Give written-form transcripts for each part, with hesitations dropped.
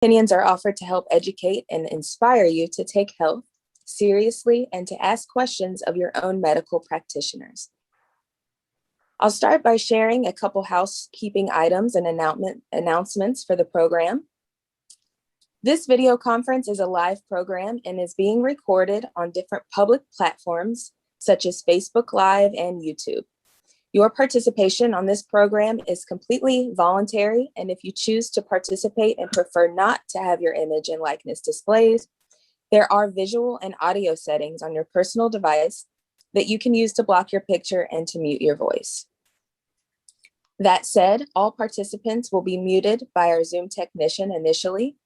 Opinions are offered to help educate and inspire you to take health seriously and to ask questions of your own medical practitioners. I'll start by sharing a couple housekeeping items and announcements for the program. This video conference is a live program and is being recorded on different public platforms such as Facebook Live and YouTube. Your participation on this program is completely voluntary, and if you choose to participate and prefer not to have your image and likeness displayed, there are visual and audio settings on your personal device that you can use to block your picture and to mute your voice. That said, all participants will be muted by our Zoom technician initially.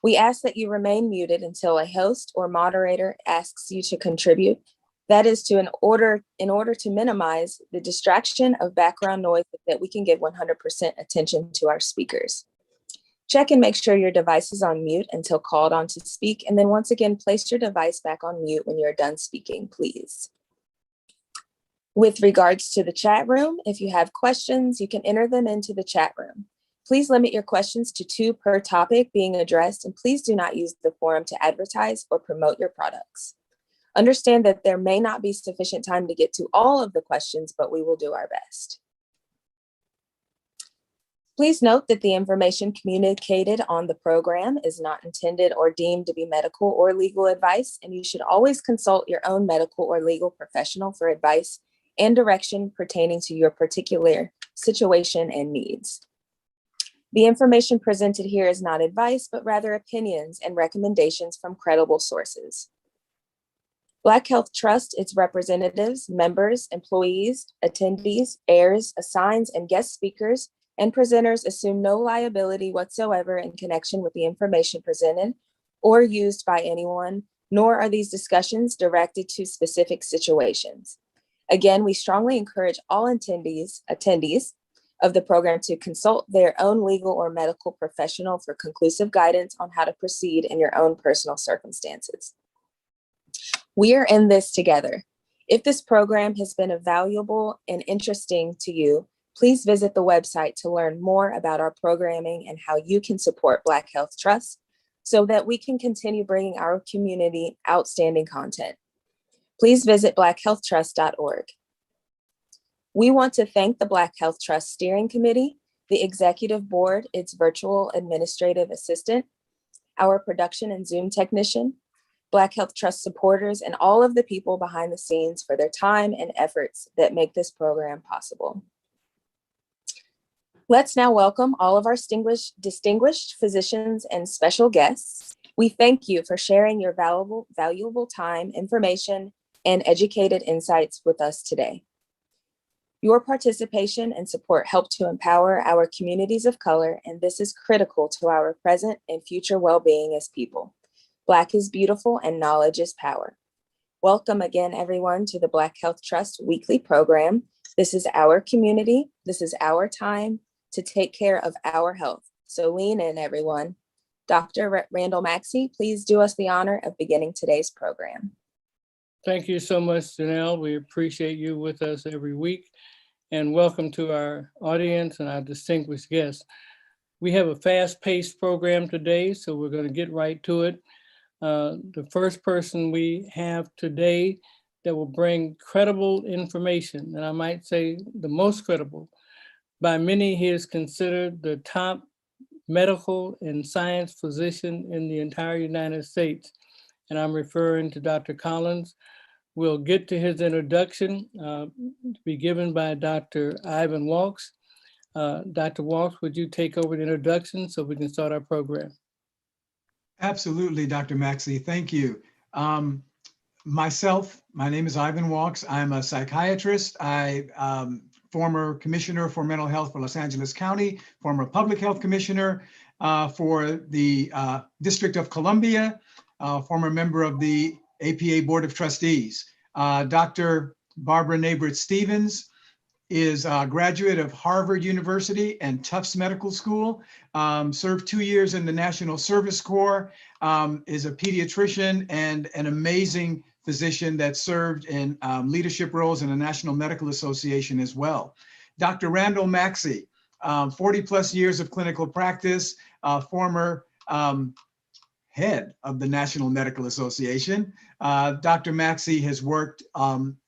We ask that you remain muted until a host or moderator asks you to contribute. That is in order to minimize the distraction of background noise that we can give 100% attention to our speakers. Check and make sure your device is on mute until called on to speak, and then once again, place your device back on mute when you're done speaking, please. With regards to the chat room, if you have questions, you can enter them into the chat room. Please limit your questions to 2 per topic being addressed, and please do not use the forum to advertise or promote your products. Understand that there may not be sufficient time to get to all of the questions, but we will do our best. Please note that the information communicated on the program is not intended or deemed to be medical or legal advice, and you should always consult your own medical or legal professional for advice and direction pertaining to your particular situation and needs. The information presented here is not advice, but rather opinions and recommendations from credible sources. Black Health Trust, its representatives, members, employees, attendees, heirs, assigns, and guest speakers and presenters assume no liability whatsoever in connection with the information presented or used by anyone, nor are these discussions directed to specific situations. Again, we strongly encourage all attendees of the program to consult their own legal or medical professional for conclusive guidance on how to proceed in your own personal circumstances. We are in this together. If this program has been valuable and interesting to you, please visit the website to learn more about our programming and how you can support Black Health Trust so that we can continue bringing our community outstanding content. Please visit blackhealthtrust.org. We want to thank the Black Health Trust Steering Committee, the Executive Board, its virtual administrative assistant, our production and Zoom technician, Black Health Trust supporters, and all of the people behind the scenes for their time and efforts that make this program possible. Let's now welcome all of our distinguished physicians and special guests. We thank you for sharing your valuable time, information, and educated insights with us today. Your participation and support help to empower our communities of color, and this is critical to our present and future well-being as people. Black is beautiful and knowledge is power. Welcome again, everyone, to the Black Health Trust weekly program. This is our community. This is our time to take care of our health. So lean in, everyone. Dr. Randall Maxey, please do us the honor of beginning today's program. Thank you so much, Janelle. We appreciate you with us every week. And welcome to our audience and our distinguished guests. We have a fast-paced program today, so we're going to get right to it. The first person we have today that will bring credible information, and I might say the most credible. By many, he is considered the top medical and science physician in the entire United States. And I'm referring to Dr. Collins. We'll get to his introduction to be given by Dr. Ivan Walks. Dr. Walks, would you take over the introduction so we can start our program? Absolutely, Dr. Maxey, thank you. My name is Ivan Walks. I'm a psychiatrist. Former commissioner for mental health for Los Angeles County, former public health commissioner for the District of Columbia, former member of the APA Board of Trustees. Dr. Barbara Naybert-Stevens is a graduate of Harvard University and Tufts Medical School, served 2 years in the National Service Corps, is a pediatrician and an amazing physician that served in leadership roles in the National Medical Association as well. Dr. Randall Maxey, 40 plus years of clinical practice, former head of the National Medical Association. Dr. Maxey has worked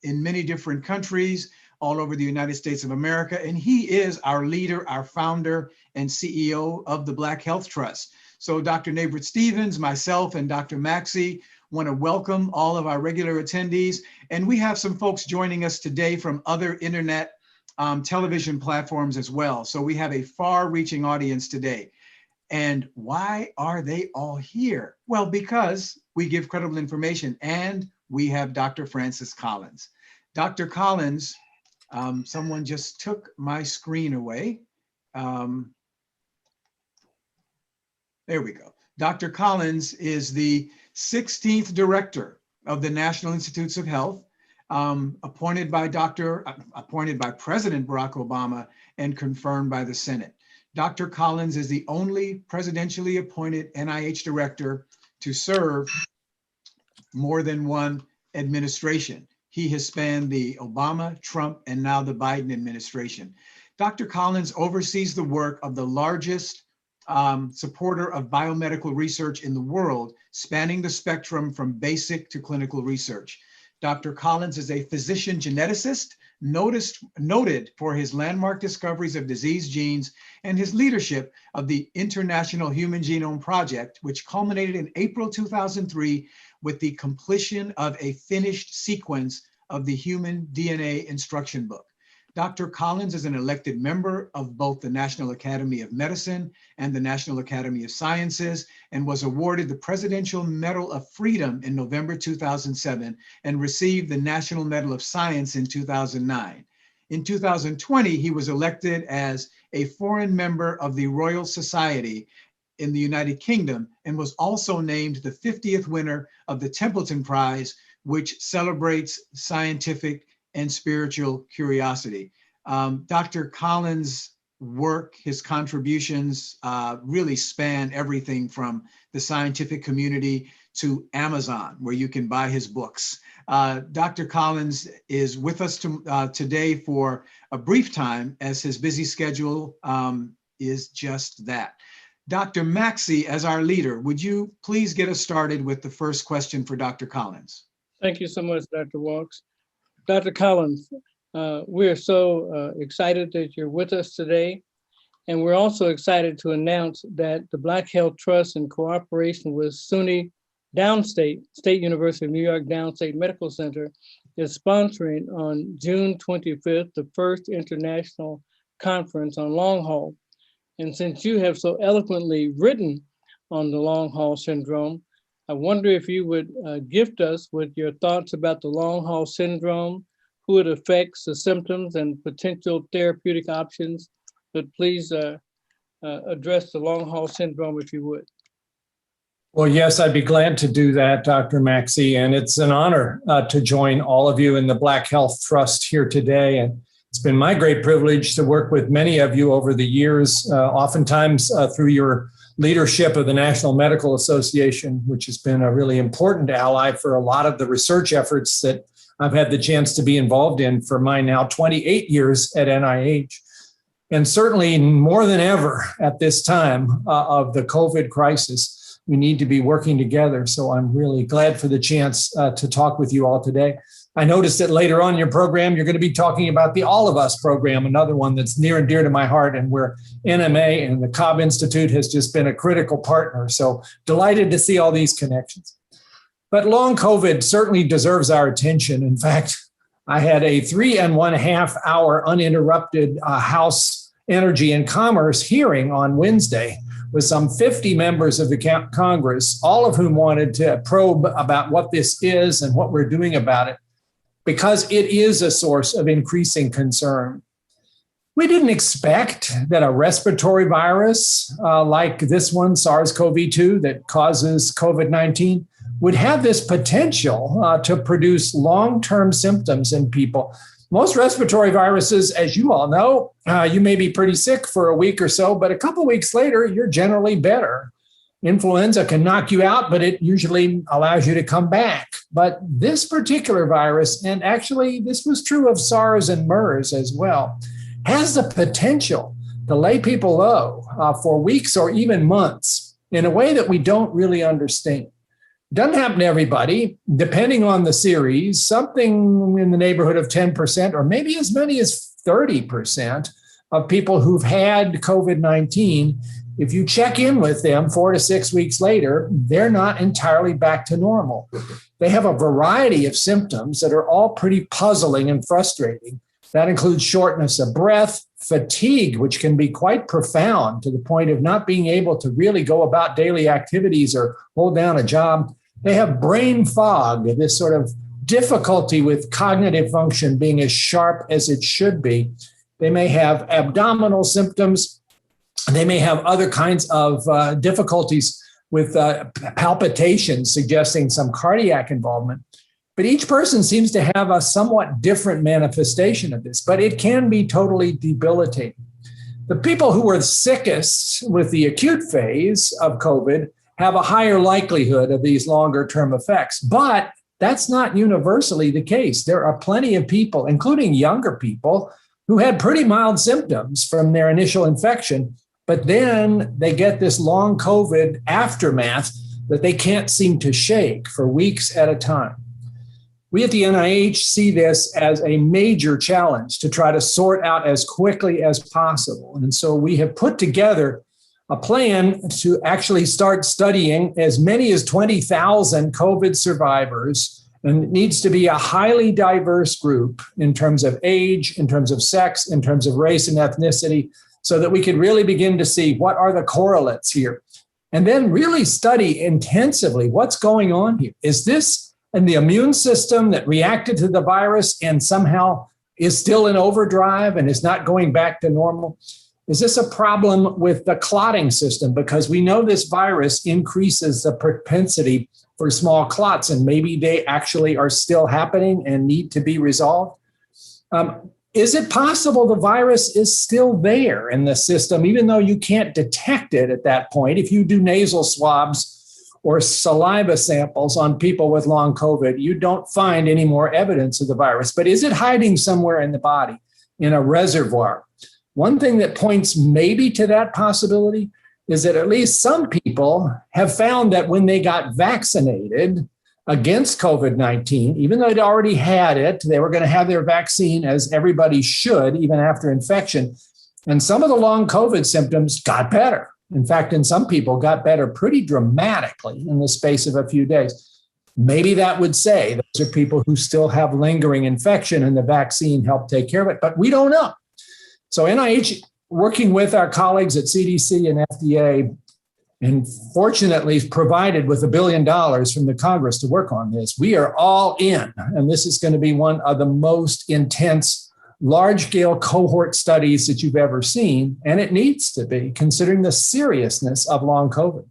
in many different countries all over the United States of America, and he is our leader, our founder, and CEO of the Black Health Trust. So Dr. Nabrit Stevens, myself, and Dr. Maxey want to welcome all of our regular attendees. And we have some folks joining us today from other internet television platforms as well. So we have a far-reaching audience today. And why are they all here? Well, because we give credible information, and we have Dr. Francis Collins. Dr. Collins, someone just took my screen away. There we go. Dr. Collins is the 16th director of the National Institutes of Health, appointed by President Barack Obama and confirmed by the Senate. Dr. Collins is the only presidentially appointed NIH director to serve more than one administration. He has spanned the Obama, Trump, and now the Biden administration. Dr. Collins oversees the work of the largest supporter of biomedical research in the world, spanning the spectrum from basic to clinical research. Dr. Collins is a physician geneticist, noted for his landmark discoveries of disease genes and his leadership of the International Human Genome Project, which culminated in April 2003 with the completion of a finished sequence of the Human DNA Instruction Book. Dr. Collins is an elected member of both the National Academy of Medicine and the National Academy of Sciences, and was awarded the Presidential Medal of Freedom in November 2007 and received the National Medal of Science in 2009. In 2020, he was elected as a foreign member of the Royal Society in the United Kingdom and was also named the 50th winner of the Templeton Prize, which celebrates scientific and spiritual curiosity. Dr. Collins' work, his contributions really span everything from the scientific community to Amazon, where you can buy his books. Dr. Collins is with us today for a brief time, as his busy schedule is just that. Dr. Maxey, as our leader, would you please get us started with the first question for Dr. Collins? Thank you so much, Dr. Walks. Dr. Collins, we're so excited that you're with us today. And we're also excited to announce that the Black Health Trust, in cooperation with SUNY Downstate, State University of New York Downstate Medical Center, is sponsoring on June 25th, the first international conference on long haul. And since you have so eloquently written on the long haul syndrome, I wonder if you would gift us with your thoughts about the long haul syndrome, who it affects, the symptoms and potential therapeutic options. But please address the long haul syndrome if you would. Well, yes, I'd be glad to do that, Dr. Maxey. And it's an honor to join all of you in the Black Health Trust here today. And it's been my great privilege to work with many of you over the years, oftentimes through your leadership of the National Medical Association, which has been a really important ally for a lot of the research efforts that I've had the chance to be involved in for my now 28 years at NIH. And certainly more than ever at this time of the COVID crisis, we need to be working together. So I'm really glad for the chance to talk with you all today. I noticed that later on in your program, you're going to be talking about the All of Us program, another one that's near and dear to my heart, and where NMA and the Cobb Institute has just been a critical partner. So delighted to see all these connections. But long COVID certainly deserves our attention. In fact, I had a 3.5 hour uninterrupted House Energy and Commerce hearing on Wednesday with some 50 members of the Congress, all of whom wanted to probe about what this is and what we're doing about it, because it is a source of increasing concern. We didn't expect that a respiratory virus like this one, SARS-CoV-2, that causes COVID-19, would have this potential to produce long-term symptoms in people. Most respiratory viruses, as you all know, you may be pretty sick for a week or so, but a couple of weeks later, you're generally better. Influenza can knock you out, but it usually allows you to come back. But this particular virus, and actually this was true of SARS and MERS as well, has the potential to lay people low for weeks or even months in a way that we don't really understand. It doesn't happen to everybody. Depending on the series, something in the neighborhood of 10% or maybe as many as 30% of people who've had COVID-19, if you check in with them 4 to 6 weeks later, they're not entirely back to normal. They have a variety of symptoms that are all pretty puzzling and frustrating. That includes shortness of breath, fatigue, which can be quite profound to the point of not being able to really go about daily activities or hold down a job. They have brain fog, this sort of difficulty with cognitive function being as sharp as it should be. They may have abdominal symptoms. They may have other kinds of difficulties with palpitations, suggesting some cardiac involvement. But each person seems to have a somewhat different manifestation of this, but it can be totally debilitating. The people who were sickest with the acute phase of COVID have a higher likelihood of these longer-term effects, but that's not universally the case. There are plenty of people, including younger people, who had pretty mild symptoms from their initial infection, but then they get this long COVID aftermath that they can't seem to shake for weeks at a time. We at the NIH see this as a major challenge to try to sort out as quickly as possible. And so we have put together a plan to actually start studying as many as 20,000 COVID survivors. And it needs to be a highly diverse group in terms of age, in terms of sex, in terms of race and ethnicity, so that we can really begin to see what are the correlates here. And then really study intensively what's going on here. Is this in the immune system that reacted to the virus and somehow is still in overdrive and is not going back to normal? Is this a problem with the clotting system? Because we know this virus increases the propensity for small clots, and maybe they actually are still happening and need to be resolved. Is it possible the virus is still there in the system, even though you can't detect it at that point? If you do nasal swabs or saliva samples on people with long COVID, you don't find any more evidence of the virus. But is it hiding somewhere in the body, in a reservoir? One thing that points maybe to that possibility is that at least some people have found that when they got vaccinated against COVID-19, even though they'd already had it, they were going to have their vaccine, as everybody should, even after infection. And some of the long COVID symptoms got better. In fact, in some people got better pretty dramatically in the space of a few days. Maybe that would say those are people who still have lingering infection and the vaccine helped take care of it, but we don't know. So NIH, working with our colleagues at CDC and FDA, and fortunately is provided with $1 billion from the Congress to work on this. We are all in, and this is going to be one of the most intense large-scale cohort studies that you've ever seen, and it needs to be, considering the seriousness of long COVID.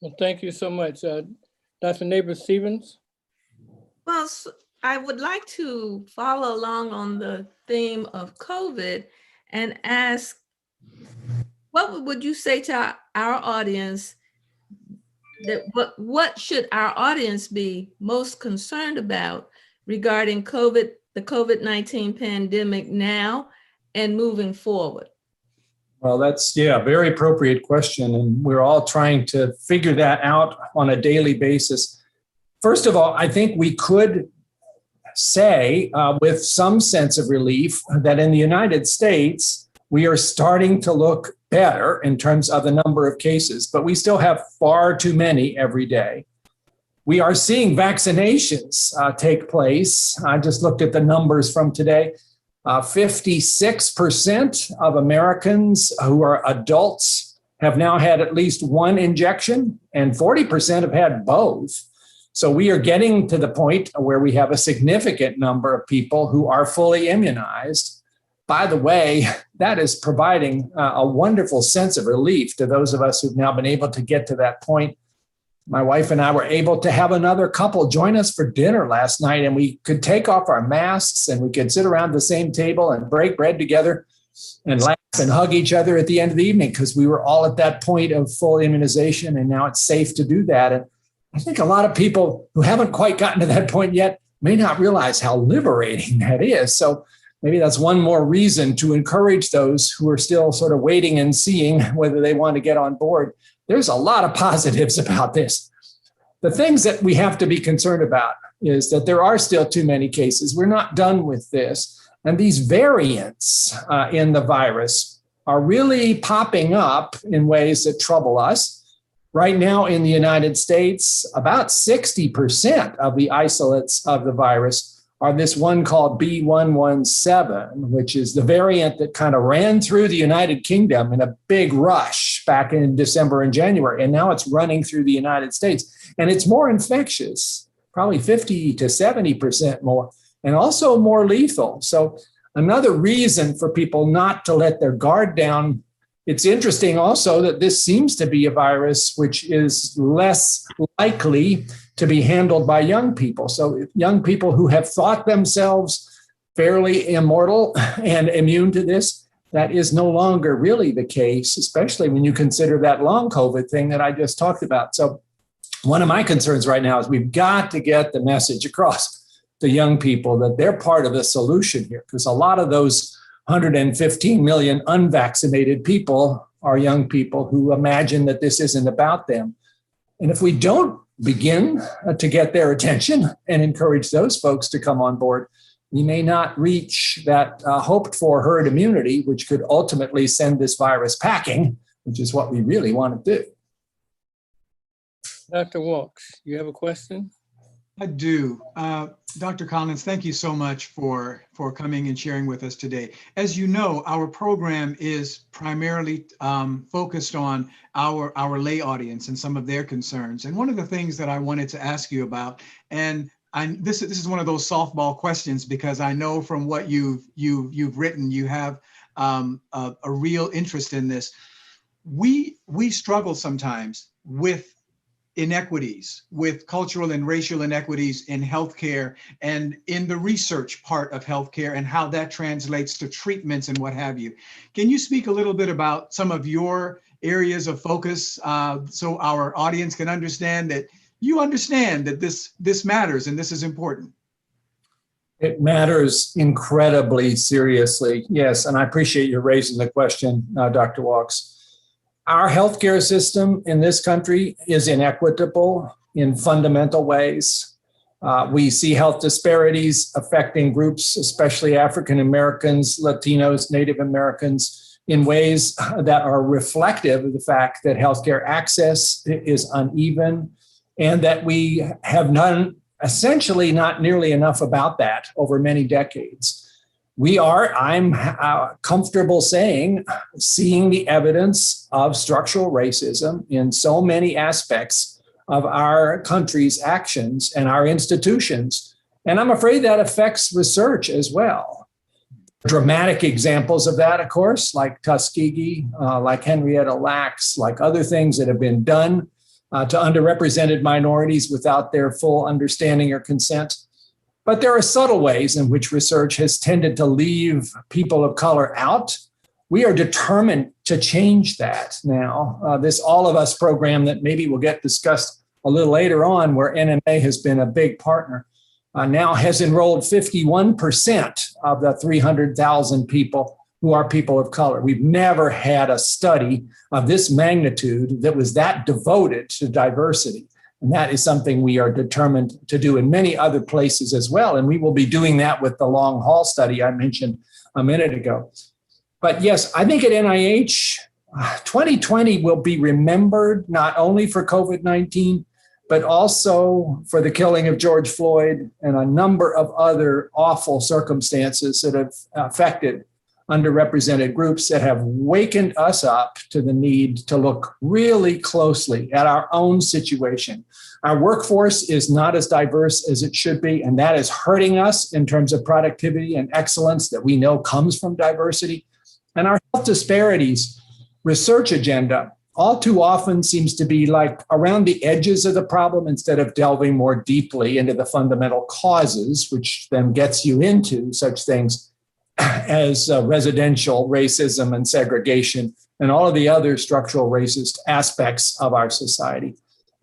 Well, thank you so much. Dr. Neighbor-Stevens? Well, I would like to follow along on the theme of COVID and ask, what would you say to our audience that what should our audience be most concerned about regarding COVID, the COVID-19 pandemic now and moving forward? Well, that's, a very appropriate question. And we're all trying to figure that out on a daily basis. First of all, I think we could say with some sense of relief that in the United States, we are starting to look better in terms of the number of cases, but we still have far too many every day. We are seeing vaccinations take place. I just looked at the numbers from today. 56% of Americans who are adults have now had at least one injection, and 40% have had both. So we are getting to the point where we have a significant number of people who are fully immunized. By the way, that is providing a wonderful sense of relief to those of us who've now been able to get to that point. My wife and I were able to have another couple join us for dinner last night, and we could take off our masks and we could sit around the same table and break bread together and laugh and hug each other at the end of the evening, because we were all at that point of full immunization, and now it's safe to do that. And I think a lot of people who haven't quite gotten to that point yet may not realize how liberating that is. So maybe that's one more reason to encourage those who are still sort of waiting and seeing whether they want to get on board. There's a lot of positives about this. The things that we have to be concerned about is that there are still too many cases. We're not done with this. And these variants in the virus are really popping up in ways that trouble us. Right now in the United States, about 60% of the isolates of the virus are this one called B117, which is the variant that kind of ran through the United Kingdom in a big rush back in December and January. And now it's running through the United States. And it's more infectious, probably 50 to 70% more, and also more lethal. So another reason for people not to let their guard down. It's interesting also that this seems to be a virus which is less likely to be handled by young people. So young people who have thought themselves fairly immortal and immune to this, that is no longer really the case, especially when you consider that long COVID thing that I just talked about. So one of my concerns right now is we've got to get the message across to young people that they're part of the solution here, because a lot of those 115 million unvaccinated people are young people who imagine that this isn't about them. And if we don't begin to get their attention and encourage those folks to come on board, we may not reach that hoped for herd immunity, which could ultimately send this virus packing, which is what we really want to do. Dr. Walks, you have a question? I do. Dr. Collins, thank you so much for coming and sharing with us today. As you know, our program is primarily focused on our lay audience and some of their concerns. And one of the things that I wanted to ask you about, and this is one of those softball questions, because I know from what you've written, you have a real interest in this. We struggle sometimes with inequities, with cultural and racial inequities in healthcare and in the research part of healthcare and how that translates to treatments and what have you. Can you speak a little bit about some of your areas of focus so our audience can understand that you understand that this matters and this is important? It matters incredibly seriously. Yes, and I appreciate you raising the question, Dr. Walks. Our healthcare system in this country is inequitable in fundamental ways. We see health disparities affecting groups, especially African Americans, Latinos, Native Americans, in ways that are reflective of the fact that healthcare access is uneven and that we have done essentially not nearly enough about that over many decades. We are, I'm comfortable saying, seeing the evidence of structural racism in so many aspects of our country's actions and our institutions. And I'm afraid that affects research as well. Dramatic examples of that, of course, like Tuskegee, like Henrietta Lacks, like other things that have been done to underrepresented minorities without their full understanding or consent. But there are subtle ways in which research has tended to leave people of color out. We are determined to change that now. This All of Us program that maybe will get discussed a little later on, where NMA has been a big partner, now has enrolled 51% of the 300,000 people who are people of color. We've never had a study of this magnitude that was that devoted to diversity. And that is something we are determined to do in many other places as well. And we will be doing that with the long haul study I mentioned a minute ago. But yes, I think at NIH, 2020 will be remembered not only for COVID-19, but also for the killing of George Floyd and a number of other awful circumstances that have affected underrepresented groups that have wakened us up to the need to look really closely at our own situation. Our workforce is not as diverse as it should be, and that is hurting us in terms of productivity and excellence that we know comes from diversity. And our health disparities research agenda all too often seems to be like around the edges of the problem instead of delving more deeply into the fundamental causes, which then gets you into such things as residential racism and segregation and all of the other structural racist aspects of our society.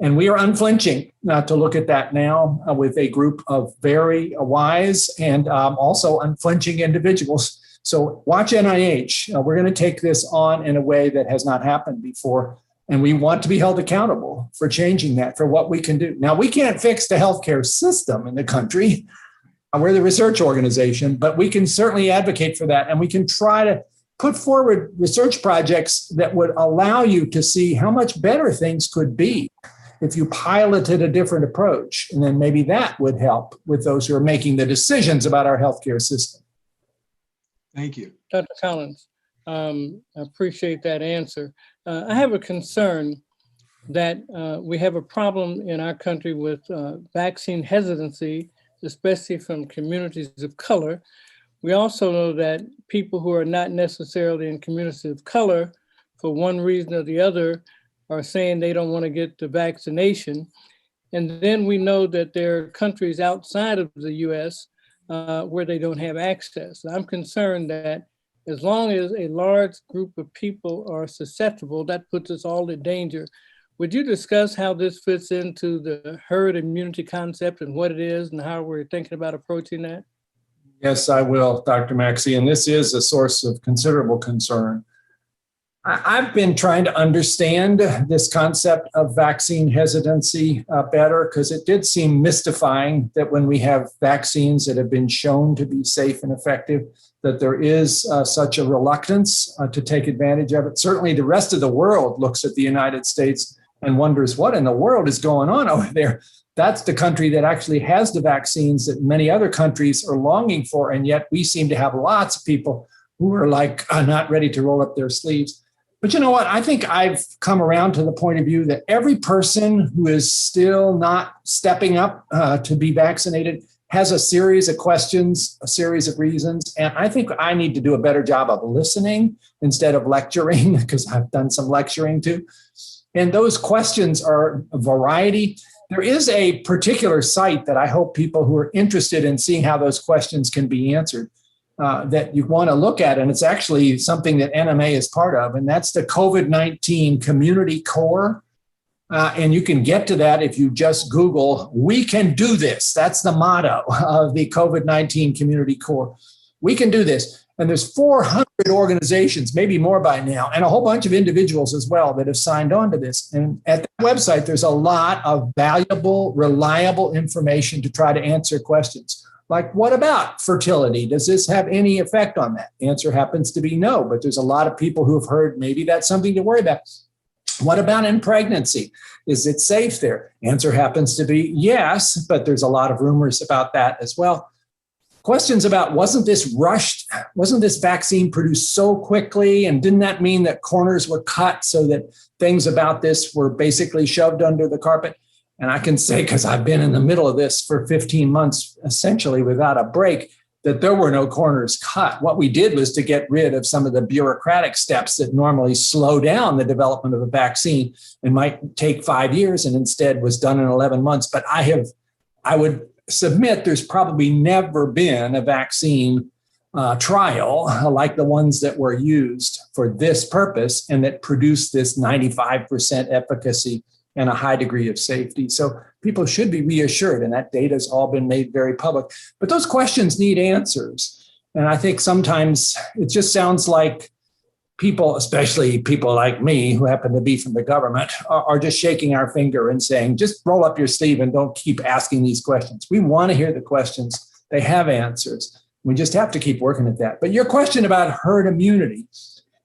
And we are unflinching to look at that now with a group of very wise and also unflinching individuals. So watch NIH. We're going to take this on in a way that has not happened before. And we want to be held accountable for changing that, for what we can do. Now, we can't fix the healthcare system in the country. We're the research organization, but we can certainly advocate for that. And we can try to put forward research projects that would allow you to see how much better things could be if you piloted a different approach. And then maybe that would help with those who are making the decisions about our healthcare system. Thank you. Dr. Collins, I appreciate that answer. I have a concern that we have a problem in our country with vaccine hesitancy, especially from communities of color. We also know that people who are not necessarily in communities of color, for one reason or the other, are saying they don't want to get the vaccination. And then we know that there are countries outside of the US where they don't have access. I'm concerned that as long as a large group of people are susceptible, that puts us all in danger. Would you discuss how this fits into the herd immunity concept and what it is and how we're thinking about approaching that? Yes, I will, Dr. Maxey, and this is a source of considerable concern. I've been trying to understand this concept of vaccine hesitancy better, because it did seem mystifying that when we have vaccines that have been shown to be safe and effective, that there is such a reluctance to take advantage of it. Certainly the rest of the world looks at the United States and wonders what in the world is going on over there. That's the country that actually has the vaccines that many other countries are longing for. And yet we seem to have lots of people who are like not ready to roll up their sleeves. But you know what? I think I've come around to the point of view that every person who is still not stepping up to be vaccinated has a series of questions, a series of reasons. And I think I need to do a better job of listening instead of lecturing, because I've done some lecturing too. And those questions are a variety. There is a particular site that I hope people who are interested in seeing how those questions can be answered that you want to look at. And it's actually something that NMA is part of, and that's the COVID-19 Community Core. And you can get to that if you just Google, "We can do this." That's the motto of the COVID-19 Community Core. We can do this. And there's 400 organizations, maybe more by now, and a whole bunch of individuals as well that have signed on to this. And at the website, there's a lot of valuable, reliable information to try to answer questions. Like, what about fertility? Does this have any effect on that? The answer happens to be no, but there's a lot of people who have heard maybe that's something to worry about. What about in pregnancy? Is it safe there? Answer happens to be yes, but there's a lot of rumors about that as well. Questions about, wasn't this rushed? Wasn't this vaccine produced so quickly? And didn't that mean that corners were cut so that things about this were basically shoved under the carpet? And I can say, because I've been in the middle of this for 15 months, essentially without a break, that there were no corners cut. What we did was to get rid of some of the bureaucratic steps that normally slow down the development of a vaccine and might take 5 years, and instead was done in 11 months. But I would submit there's probably never been a vaccine trial like the ones that were used for this purpose and that produced this 95% efficacy and a high degree of safety. So people should be reassured, and that data has all been made very public. But those questions need answers. And I think sometimes it just sounds like people, especially people like me who happen to be from the government, are just shaking our finger and saying, just roll up your sleeve and don't keep asking these questions. We want to hear the questions. They have answers. We just have to keep working at that. But your question about herd immunity,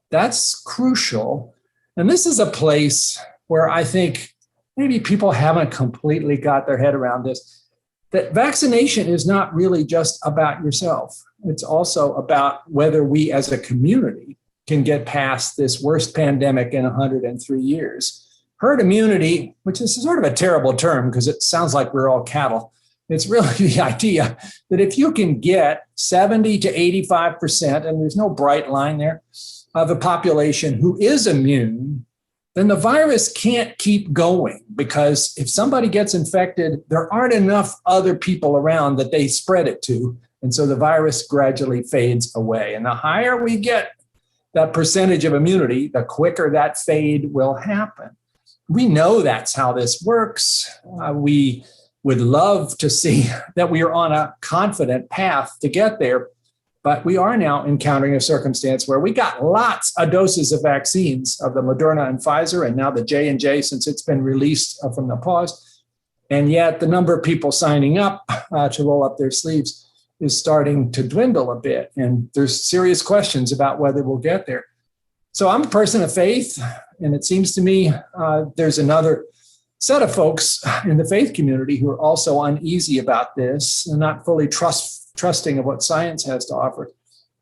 that's crucial. And this is a place where I think maybe people haven't completely got their head around this, that vaccination is not really just about yourself. It's also about whether we as a community can get past this worst pandemic in 103 years. Herd immunity, which is sort of a terrible term because it sounds like we're all cattle. It's really the idea that if you can get 70 to 85%, and there's no bright line there, of the population who is immune, then the virus can't keep going, because if somebody gets infected, there aren't enough other people around that they spread it to. And so the virus gradually fades away. And the higher we get that percentage of immunity, the quicker that fade will happen. We know that's how this works. We would love to see that we are on a confident path to get there, but we are now encountering a circumstance where we got lots of doses of vaccines of the Moderna and Pfizer, and now the J&J since it's been released from the pause. And yet the number of people signing up to roll up their sleeves is starting to dwindle a bit. And there's serious questions about whether we'll get there. So I'm a person of faith, and it seems to me there's another set of folks in the faith community who are also uneasy about this and not fully trusting of what science has to offer.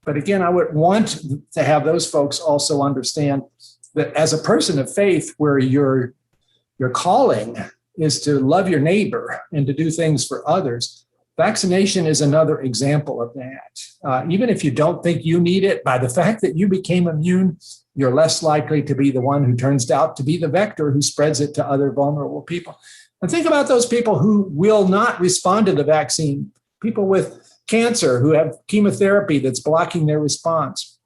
But again, I would want to have those folks also understand that as a person of faith, where your calling is to love your neighbor and to do things for others, vaccination is another example of that. Even if you don't think you need it, by the fact that you became immune, you're less likely to be the one who turns out to be the vector who spreads it to other vulnerable people. And think about those people who will not respond to the vaccine, people with cancer who have chemotherapy that's blocking their response,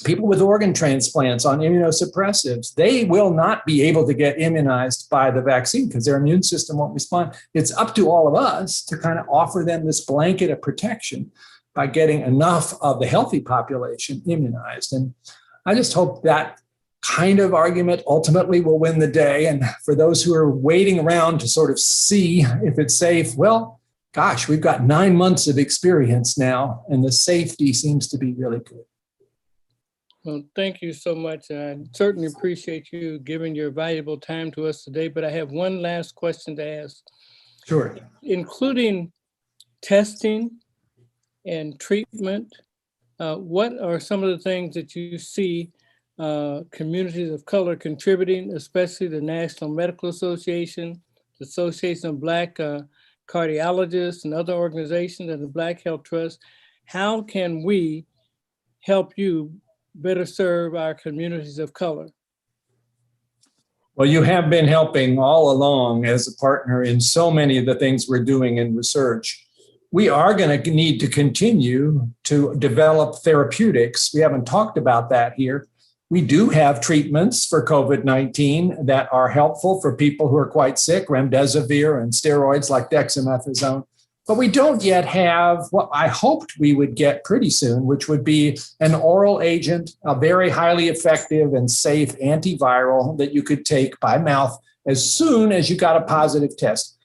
people with organ transplants on immunosuppressives. They will not be able to get immunized by the vaccine because their immune system won't respond. It's up to all of us to kind of offer them this blanket of protection by getting enough of the healthy population immunized. And I just hope that kind of argument ultimately will win the day. And for those who are waiting around to sort of see if it's safe, well, gosh, we've got 9 months of experience now, and the safety seems to be really good. Well, thank you so much. I certainly appreciate you giving your valuable time to us today, but I have one last question to ask. Sure. Including testing and treatment, what are some of the things that you see communities of color contributing, especially the National Medical Association, the Association of Black Cardiologists and other organizations, and the Black Health Trust? How can we help you better serve our communities of color? Well, you have been helping all along as a partner in so many of the things we're doing in research. We are going to need to continue to develop therapeutics. We haven't talked about that here. We do have treatments for COVID-19 that are helpful for people who are quite sick, remdesivir and steroids like dexamethasone. But we don't yet have what I hoped we would get pretty soon, which would be an oral agent, a very highly effective and safe antiviral that you could take by mouth as soon as you got a positive test.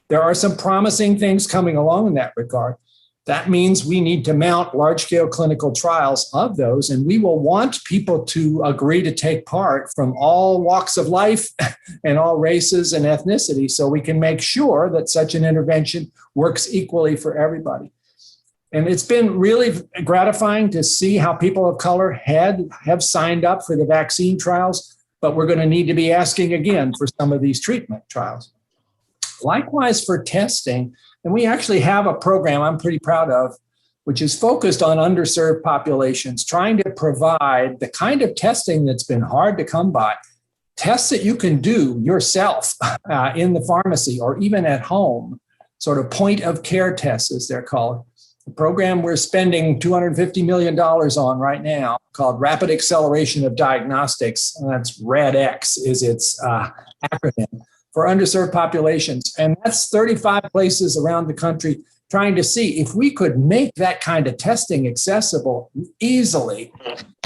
There are some promising things coming along in that regard. That means we need to mount large-scale clinical trials of those, and we will want people to agree to take part from all walks of life and all races and ethnicity, so we can make sure that such an intervention works equally for everybody. And it's been really gratifying to see how people of color have signed up for the vaccine trials, but we're going to need to be asking again for some of these treatment trials. Likewise for testing, and we actually have a program I'm pretty proud of, which is focused on underserved populations, trying to provide the kind of testing that's been hard to come by, tests that you can do yourself in the pharmacy or even at home, sort of point of care tests, as they're called. The program we're spending $250 million on right now, called Rapid Acceleration of Diagnostics, and that's RADX is its acronym, for underserved populations. And that's 35 places around the country trying to see if we could make that kind of testing accessible easily.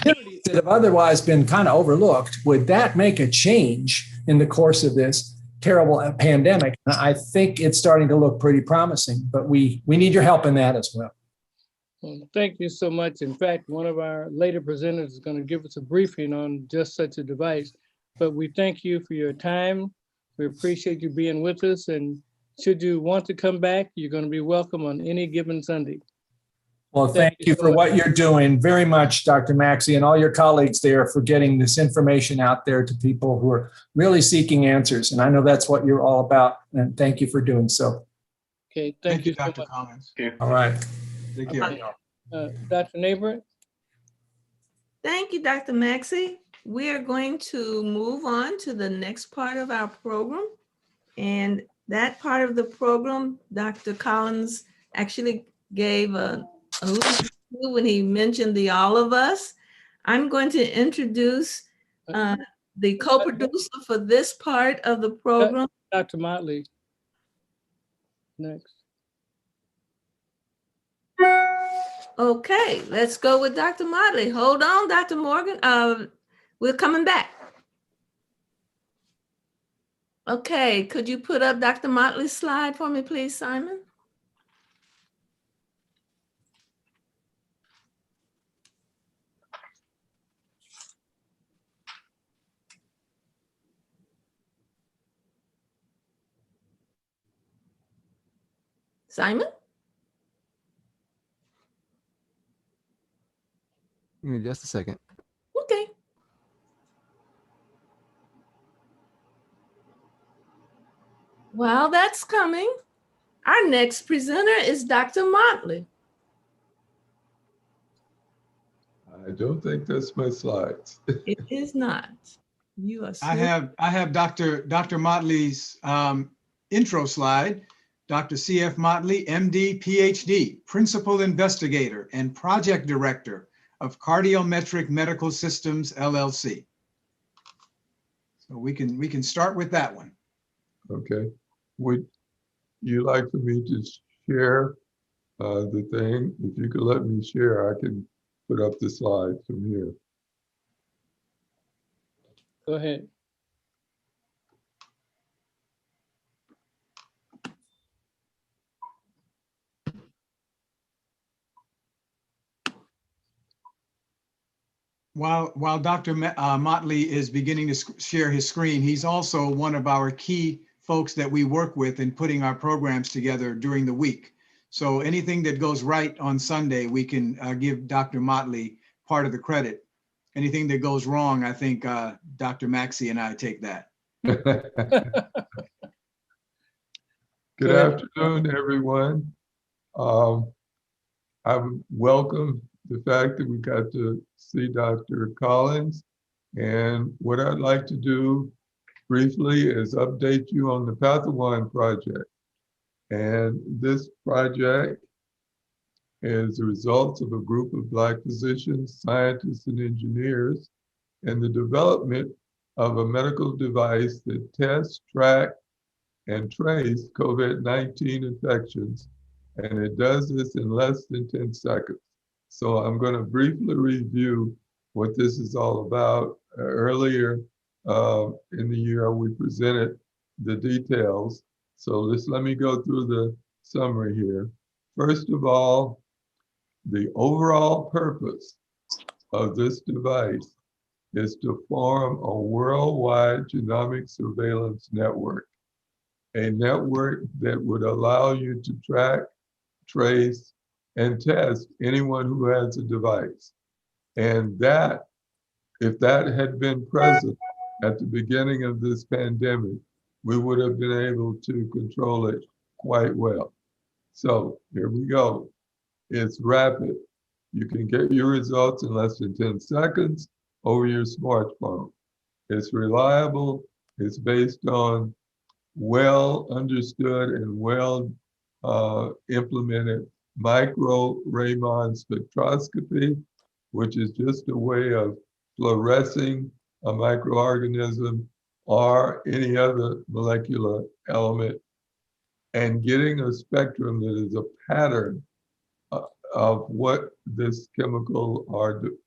Communities that have otherwise been kind of overlooked, would that make a change in the course of this terrible pandemic? I think it's starting to look pretty promising, but we need your help in that as well. Well, thank you so much. In fact, one of our later presenters is going to give us a briefing on just such a device, but we thank you for your time. We appreciate you being with us, and should you want to come back, you're going to be welcome on any given Sunday. Well, thank you for what you're doing very much, Dr. Maxey, and all your colleagues there for getting this information out there to people who are really seeking answers. And I know that's what you're all about, and thank you for doing so. Okay, thank you, Dr. Collins. All right. Thank you. Dr. Neighbor? Thank you, Dr. Maxey. We are going to move on to the next part of our program. And that part of the program, Dr. Collins actually gave a little clue when he mentioned the all of us. I'm going to introduce the co-producer for this part of the program. Dr. Motley. Next. Okay, let's go with Dr. Motley. Hold on, Dr. Morgan. We're coming back. Okay, could you put up Dr. Motley's slide for me, please, Simon? Simon? Give me just a second. Okay. While that's coming, our next presenter is Dr. Motley. I don't think that's my slides. It is not. You are. I have Dr. Motley's intro slide. Dr. C.F. Motley, MD, PhD, Principal Investigator and Project Director of Cardiometric Medical Systems, LLC. So we can start with that one. Okay. Would you like for me to share the thing? If you could let me share, I can put up the slides from here. Go ahead. While Dr. Motley is beginning to share his screen, he's also one of our key folks that we work with in putting our programs together during the week. So anything that goes right on Sunday, we can give Dr. Motley part of the credit. Anything that goes wrong, I think Dr. Maxey and I take that. Good afternoon, everyone. I welcome the fact that we got to see Dr. Collins. And what I'd like to do briefly is update you on the Pathawan project. And this project is the result of a group of Black physicians, scientists, and engineers, and the development of a medical device that tests, tracks, and traces COVID-19 infections. And it does this in less than 10 seconds. So I'm going to briefly review what this is all about. Earlier in the year, we presented the details. So just let me go through the summary here. First of all, the overall purpose of this device is to form a worldwide genomic surveillance network, a network that would allow you to track, trace, and test anyone who has a device. And that, if that had been present at the beginning of this pandemic, we would have been able to control it quite well. So here we go. It's rapid. You can get your results in less than 10 seconds over your smartphone. It's reliable. It's based on well understood and well implemented micro-Raman spectroscopy, which is just a way of fluorescing a microorganism or any other molecular element and getting a spectrum that is a pattern of what this chemical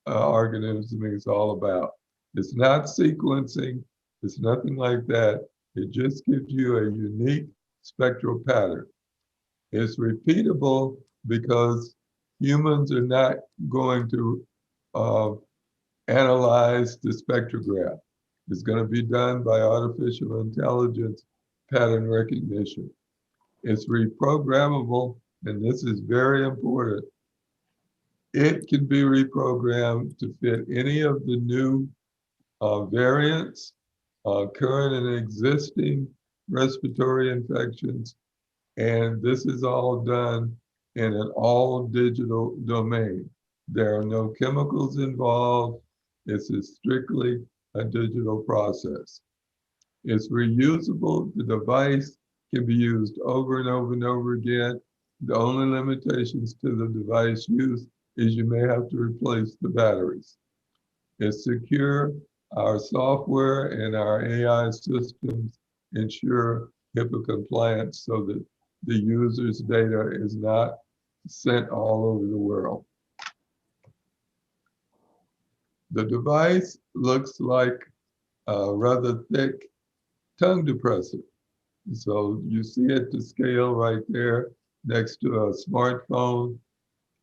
organism is all about. It's not sequencing, it's nothing like that. It just gives you a unique spectral pattern. It's repeatable because humans are not going to analyze the spectrograph. It's going to be done by artificial intelligence pattern recognition. It's reprogrammable, and this is very important. It can be reprogrammed to fit any of the new variants, current and existing respiratory infections, and this is all done in an all digital domain. There are no chemicals involved. This is strictly a digital process. It's reusable. The device can be used over and over and over again. The only limitations to the device use is you may have to replace the batteries. It's secure. Our software and our AI systems ensure HIPAA compliance so that the user's data is not sent all over the world. The device looks like a rather thick tongue depressor. So you see it to scale right there next to a smartphone,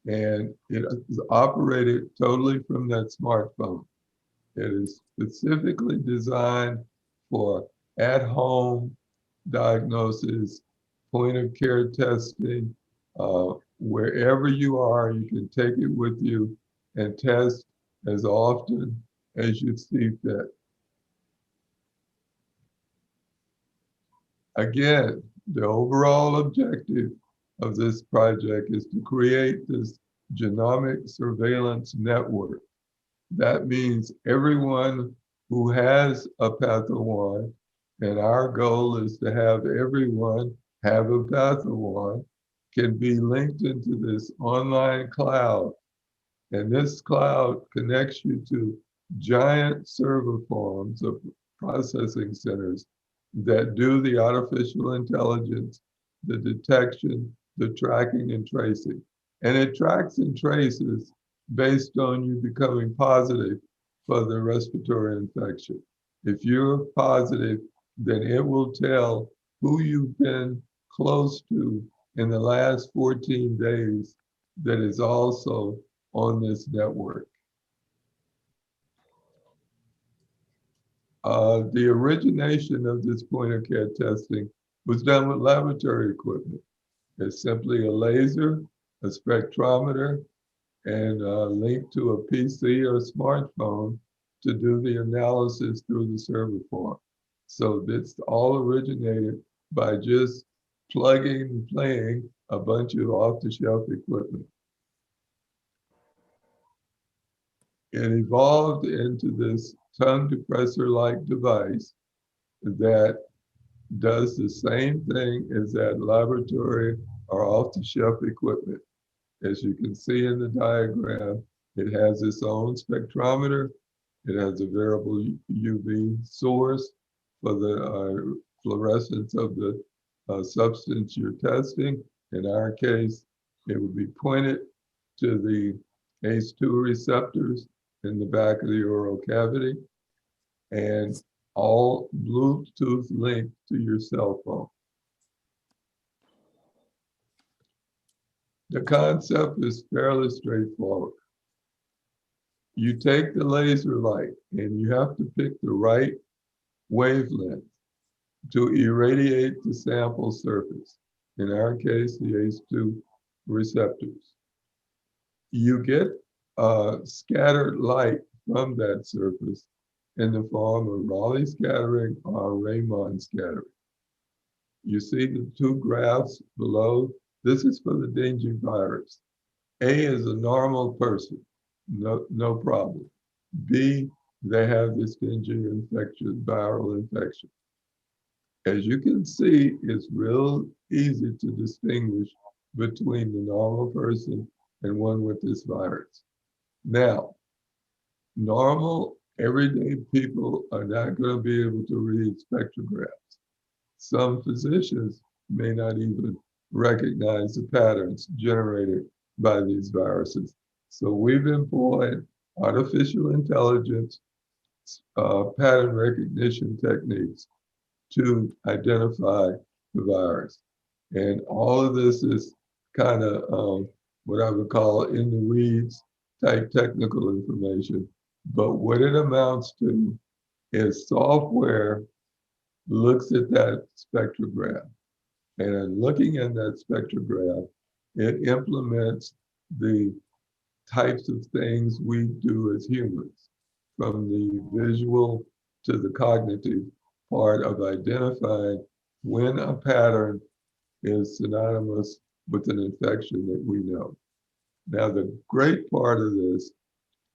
and it is operated totally from that smartphone. It is specifically designed for at-home diagnosis, point of care testing. Wherever you are, you can take it with you and test as often as you see fit. Again, the overall objective of this project is to create this genomic surveillance network. That means everyone who has a patho-1, and our goal is to have everyone have a patho-1, can be linked into this online cloud. And this cloud connects you to giant server farms of processing centers that do the artificial intelligence, the detection, the tracking and tracing. And it tracks and traces based on you becoming positive for the respiratory infection. If you're positive, then it will tell who you've been close to in the last 14 days that is also on this network. The origination of this point of care testing was done with laboratory equipment. It's simply a laser, a spectrometer, and linked to a PC or a smartphone to do the analysis through the server farm. So this all originated by just plugging and playing a bunch of off-the-shelf equipment. It evolved into this tongue depressor-like device that does the same thing as that laboratory or off-the-shelf equipment. As you can see in the diagram, it has its own spectrometer. It has a variable UV source for the fluorescence of the substance you're testing. In our case, it would be pointed to the ACE2 receptors in the back of the oral cavity, and all Bluetooth linked to your cell phone. The concept is fairly straightforward. You take the laser light and you have to pick the right wavelength to irradiate the sample surface. In our case, the ACE2 receptors. You get scattered light from that surface in the form of Rayleigh scattering or Raman scattering. You see the two graphs below. This is for the dengue virus. A is a normal person, no problem. B, they have this dengue infection, viral infection. As you can see, it's real easy to distinguish between the normal person and one with this virus. Now, normal, everyday people are not going to be able to read spectrographs. Some physicians may not even recognize the patterns generated by these viruses. So we've employed artificial intelligence pattern recognition techniques to identify the virus. And all of this is kind of what I would call in the weeds type technical information. But what it amounts to is software looks at that spectrograph. And looking at that spectrograph, it implements the types of things we do as humans, from the visual to the cognitive part of identifying when a pattern is synonymous with an infection that we know. Now, the great part of this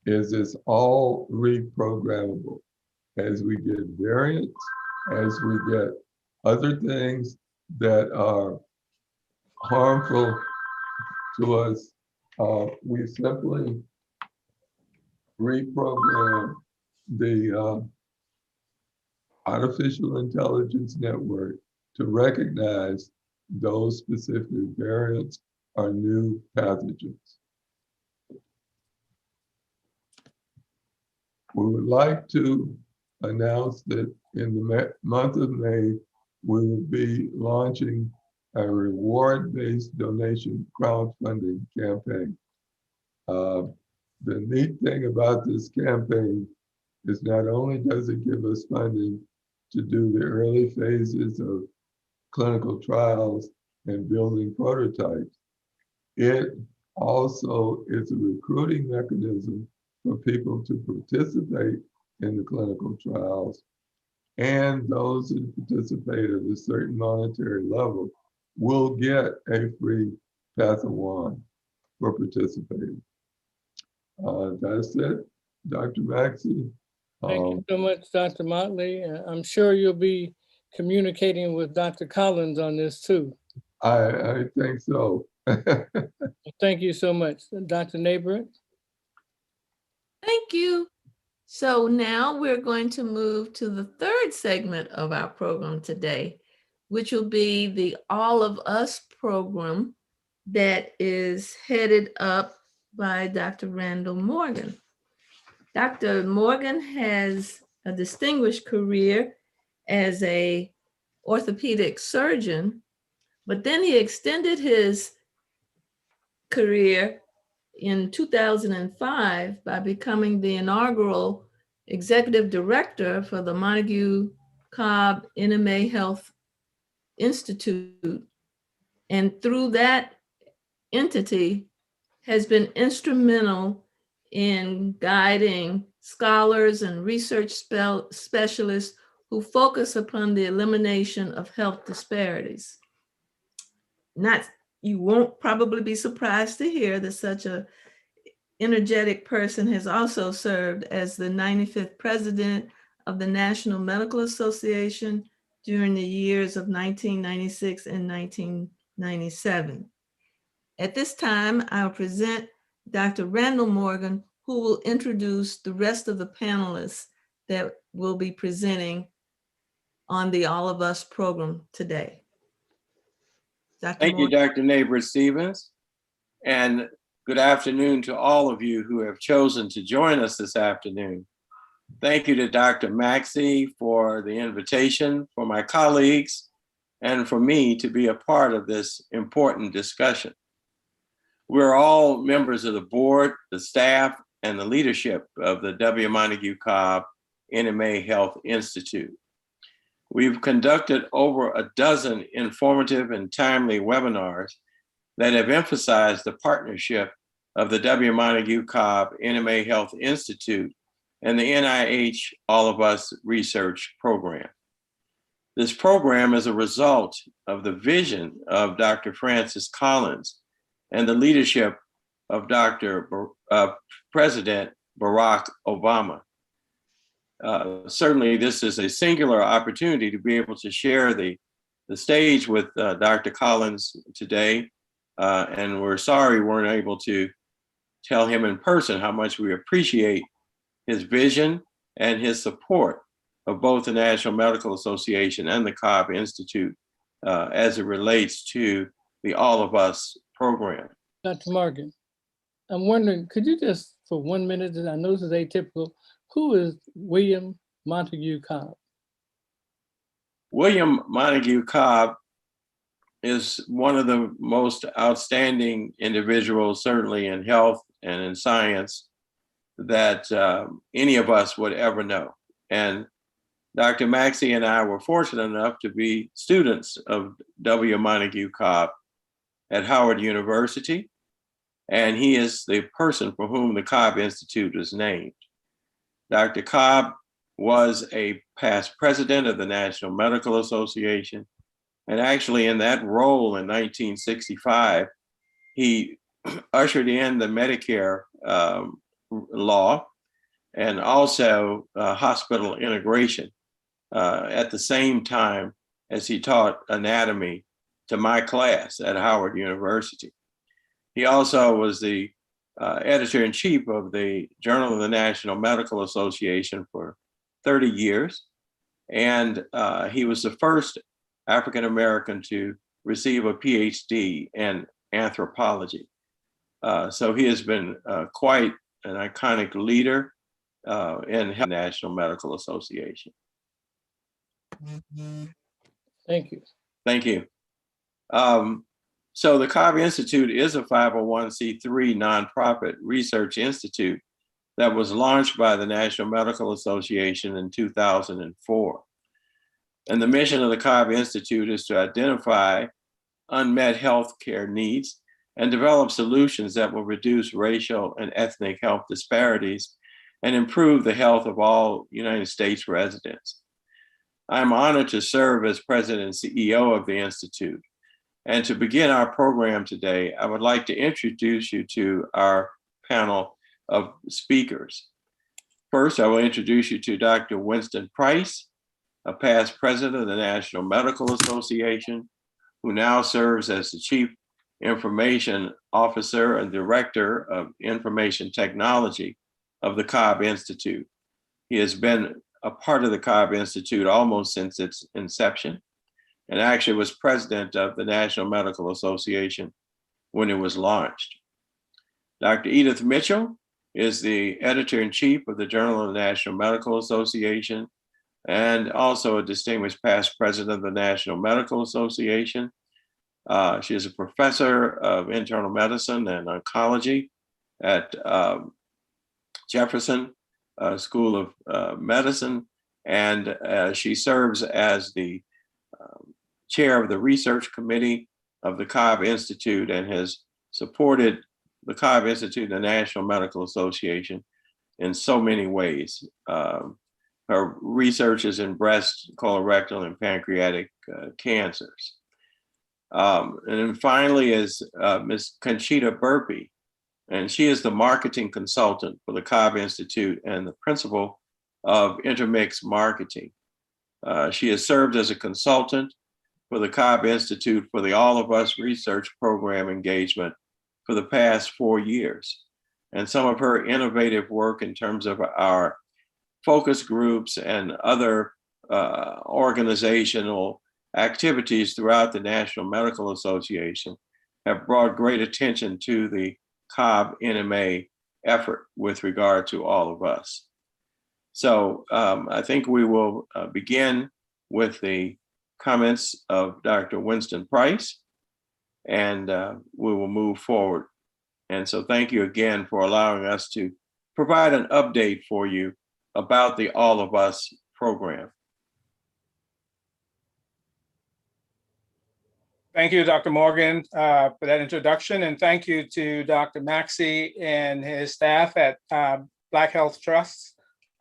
is it's all reprogrammable. As we get variants, as we get other things that are harmful to us, we simply reprogram the artificial intelligence network to recognize those specific variants or new pathogens. We would like to announce that in the month of May, we will be launching a reward-based donation crowdfunding campaign. The neat thing about this campaign is not only does it give us funding to do the early phases of clinical trials and building prototypes, it also is a recruiting mechanism for people to participate in the clinical trials. And those who participate at a certain monetary level will get a free Pathowan for participating. That's it, Dr. Maxey. Thank you so much, Dr. Motley. I'm sure you'll be communicating with Dr. Collins on this too. I think so. Thank you so much, Dr. Neighbor. Thank you. So now we're going to move to the third segment of our program today, which will be the All of Us program that is headed up by Dr. Randall Morgan. Dr. Morgan has a distinguished career as an orthopedic surgeon, but then he extended his career in 2005 by becoming the inaugural executive director for the Montague Cobb NMA Health Institute. And through that entity has been instrumental in guiding scholars and research specialists who focus upon the elimination of health disparities. You won't probably be surprised to hear that such a energetic person has also served as the 95th president of the National Medical Association during the years of 1996 and 1997. At this time, I'll present Dr. Randall Morgan, who will introduce the rest of the panelists that will be presenting on the All of Us program today. Dr. Thank you, Dr. Neighbor Stevens. And good afternoon to all of you who have chosen to join us this afternoon. Thank you to Dr. Maxey for the invitation, for my colleagues, and for me to be a part of this important discussion. We're all members of the board, the staff, and the leadership of the W. Montague Cobb NMA Health Institute. We've conducted over a dozen informative and timely webinars that have emphasized the partnership of the W. Montague Cobb NMA Health Institute and the NIH All of Us research program. This program is a result of the vision of Dr. Francis Collins and the leadership of President Barack Obama. Certainly, this is a singular opportunity to be able to share the stage with Dr. Collins today. And we're sorry we weren't able to tell him in person how much we appreciate his vision and his support of both the National Medical Association and the Cobb Institute as it relates to the All of Us program. Dr. Morgan, I'm wondering, could you just, for 1 minute, and I know this is atypical, who is William Montague Cobb? William Montague Cobb is one of the most outstanding individuals, certainly in health and in science, that any of us would ever know. And Dr. Maxey and I were fortunate enough to be students of W. Montague Cobb at Howard University. And he is the person for whom the Cobb Institute is named. Dr. Cobb was a past president of the National Medical Association. And actually in that role in 1965, he ushered in the Medicare law and also hospital integration at the same time as he taught anatomy to my class at Howard University. He also was the editor-in-chief of the Journal of the National Medical Association for 30 years. And he was the first African-American to receive a PhD in anthropology. So he has been quite an iconic leader in the National Medical Association. Thank you. Thank you. So the Cobb Institute is a 501c3 nonprofit research institute that was launched by the National Medical Association in 2004. And the mission of the Cobb Institute is to identify unmet healthcare needs and develop solutions that will reduce racial and ethnic health disparities and improve the health of all United States residents. I'm honored to serve as president and CEO of the Institute. And to begin our program today, I would like to introduce you to our panel of speakers. First, I will introduce you to Dr. Winston Price, a past president of the National Medical Association, who now serves as the Chief Information Officer and Director of Information Technology of the Cobb Institute. He has been a part of the Cobb Institute almost since its inception, and actually was president of the National Medical Association when it was launched. Dr. Edith Mitchell is the editor-in-chief of the Journal of the National Medical Association and also a distinguished past president of the National Medical Association. She is a professor of internal medicine and oncology at Jefferson School of Medicine, and she serves as the chair of the research committee of the Cobb Institute and has supported the Cobb Institute and the National Medical Association in so many ways. Her research is in breast, colorectal, and pancreatic cancers. And then finally is Ms. Conchita Burpee, and she is the marketing consultant for the Cobb Institute and the principal of Intermix Marketing. She has served as a consultant for the Cobb Institute for the All of Us research program engagement for the past 4 years. And some of her innovative work in terms of our focus groups and other organizational activities throughout the National Medical Association have brought great attention to the Cobb NMA effort with regard to all of us. So I think we will begin with the comments of Dr. Winston Price, and we will move forward. And so thank you again for allowing us to provide an update for you about the All of Us program. Thank you, Dr. Morgan, for that introduction, and thank you to Dr. Maxey and his staff at Black Health Trusts.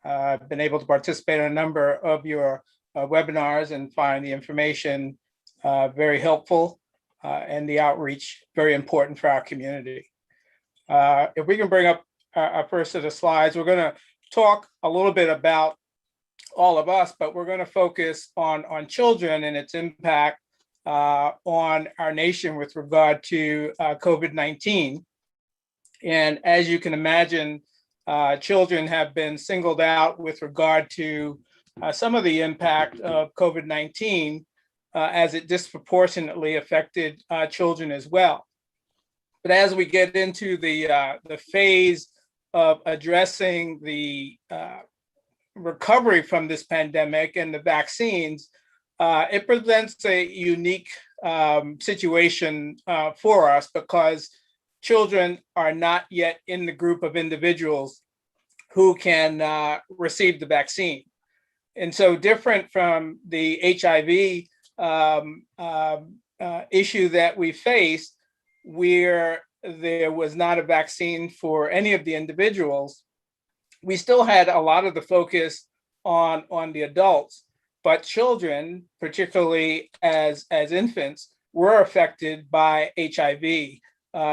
I've been able to participate in a number of your webinars and find the information very helpful and the outreach very important for our community. If we can bring up our first set of slides, we're going to talk a little bit about All of Us, but we're going to focus on children and its impact on our nation with regard to COVID-19. And as you can imagine, children have been singled out with regard to some of the impact of COVID-19 as it disproportionately affected children as well. But as we get into the phase of addressing the recovery from this pandemic and the vaccines, it presents a unique situation for us because children are not yet in the group of individuals who can receive the vaccine. And so different from the HIV issue that we faced, where there was not a vaccine for any of the individuals, we still had a lot of the focus on the adults, but children, particularly as infants, were affected by HIV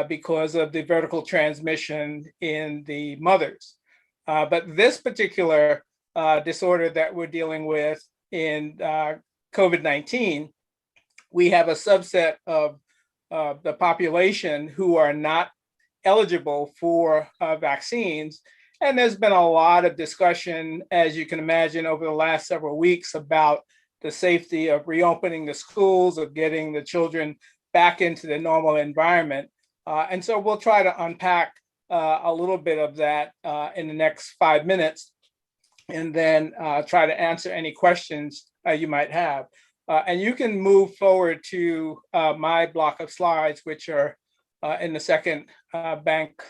because of the vertical transmission in the mothers. But this particular disorder that we're dealing with in COVID-19, we have a subset of the population who are not eligible for vaccines. And there's been a lot of discussion, as you can imagine, over the last several weeks about the safety of reopening the schools, of getting the children back into the normal environment. And so we'll try to unpack a little bit of that in the next 5 minutes, and then try to answer any questions you might have. And you can move forward to my block of slides, which are in the second bank.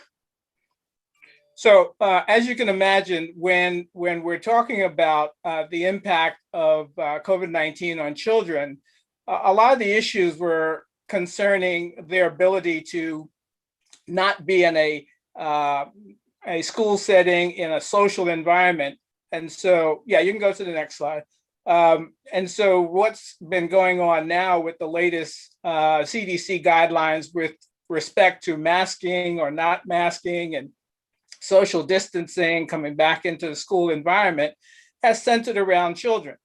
So as you can imagine, when we're talking about the impact of COVID-19 on children, a lot of the issues were concerning their ability to not be in a school setting, in a social environment. And so, yeah, you can go to the next slide. And so what's been going on now with the latest CDC guidelines with respect to masking or not masking and social distancing, coming back into the school environment, has centered around children.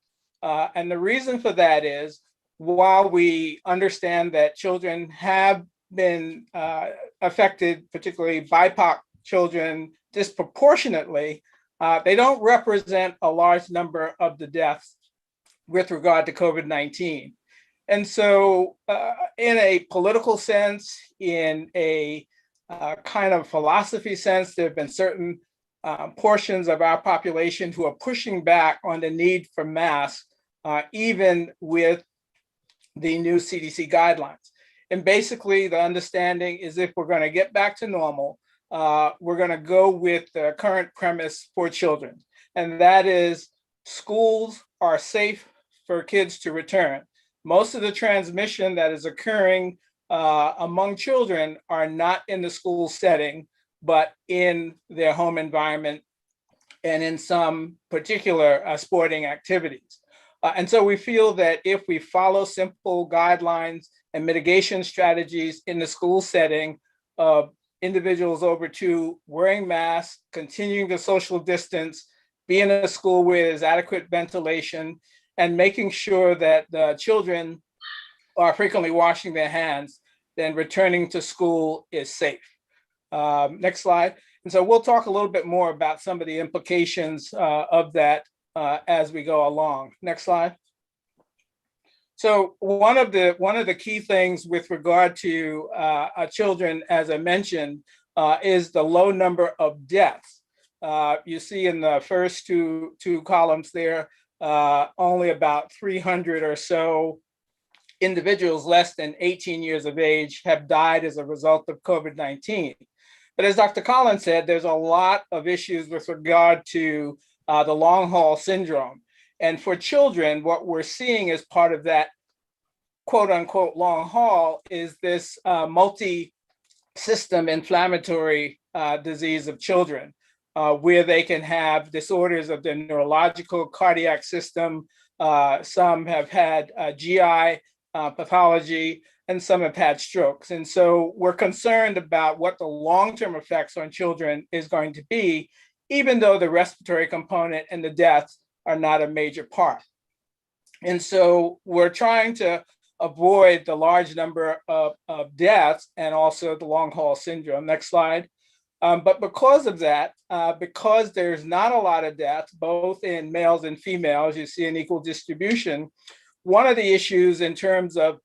And the reason for that is, while we understand that children have been affected, particularly BIPOC children, disproportionately, they don't represent a large number of the deaths with regard to COVID-19. And so in a political sense, in a kind of philosophy sense, there have been certain portions of our population who are pushing back on the need for masks, even with the new CDC guidelines. And basically the understanding is, if we're going to get back to normal, we're going to go with the current premise for children. And that is, schools are safe for kids to return. Most of the transmission that is occurring among children are not in the school setting, but in their home environment and in some particular sporting activities. And so we feel that if we follow simple guidelines and mitigation strategies in the school setting of individuals over 2 wearing masks, continuing the social distance, being in a school where there's adequate ventilation, and making sure that the children are frequently washing their hands, then returning to school is safe. Next slide. And so we'll talk a little bit more about some of the implications of that as we go along. Next slide. So one of the key things with regard to children, as I mentioned, is the low number of deaths. You see in the first two columns there, only about 300 or so individuals less than 18 years of age have died as a result of COVID-19. But as Dr. Collins said, there's a lot of issues with regard to the long haul syndrome. And for children, what we're seeing as part of that quote unquote long haul is this multi-system inflammatory disease of children, where they can have disorders of the neurological, cardiac system. Some have had GI pathology, and some have had strokes. And so we're concerned about what the long-term effects on children is going to be, even though the respiratory component and the deaths are not a major part. And so we're trying to avoid the large number of deaths and also the long haul syndrome. Next slide. But because of that, because there's not a lot of deaths, both in males and females, you see an equal distribution. One of the issues in terms of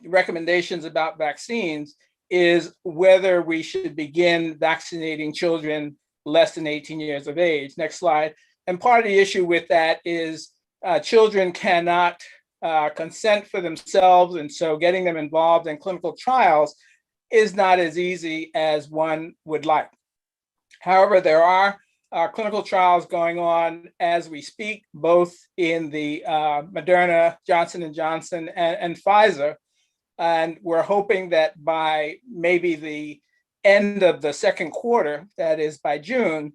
recommendations about vaccines is whether we should begin vaccinating children less than 18 years of age. Next slide. And part of the issue with that is children cannot consent for themselves. And so getting them involved in clinical trials is not as easy as one would like. However, there are clinical trials going on as we speak, both in the Moderna, Johnson & Johnson, and Pfizer. And we're hoping that by maybe the end of the second quarter, that is by June,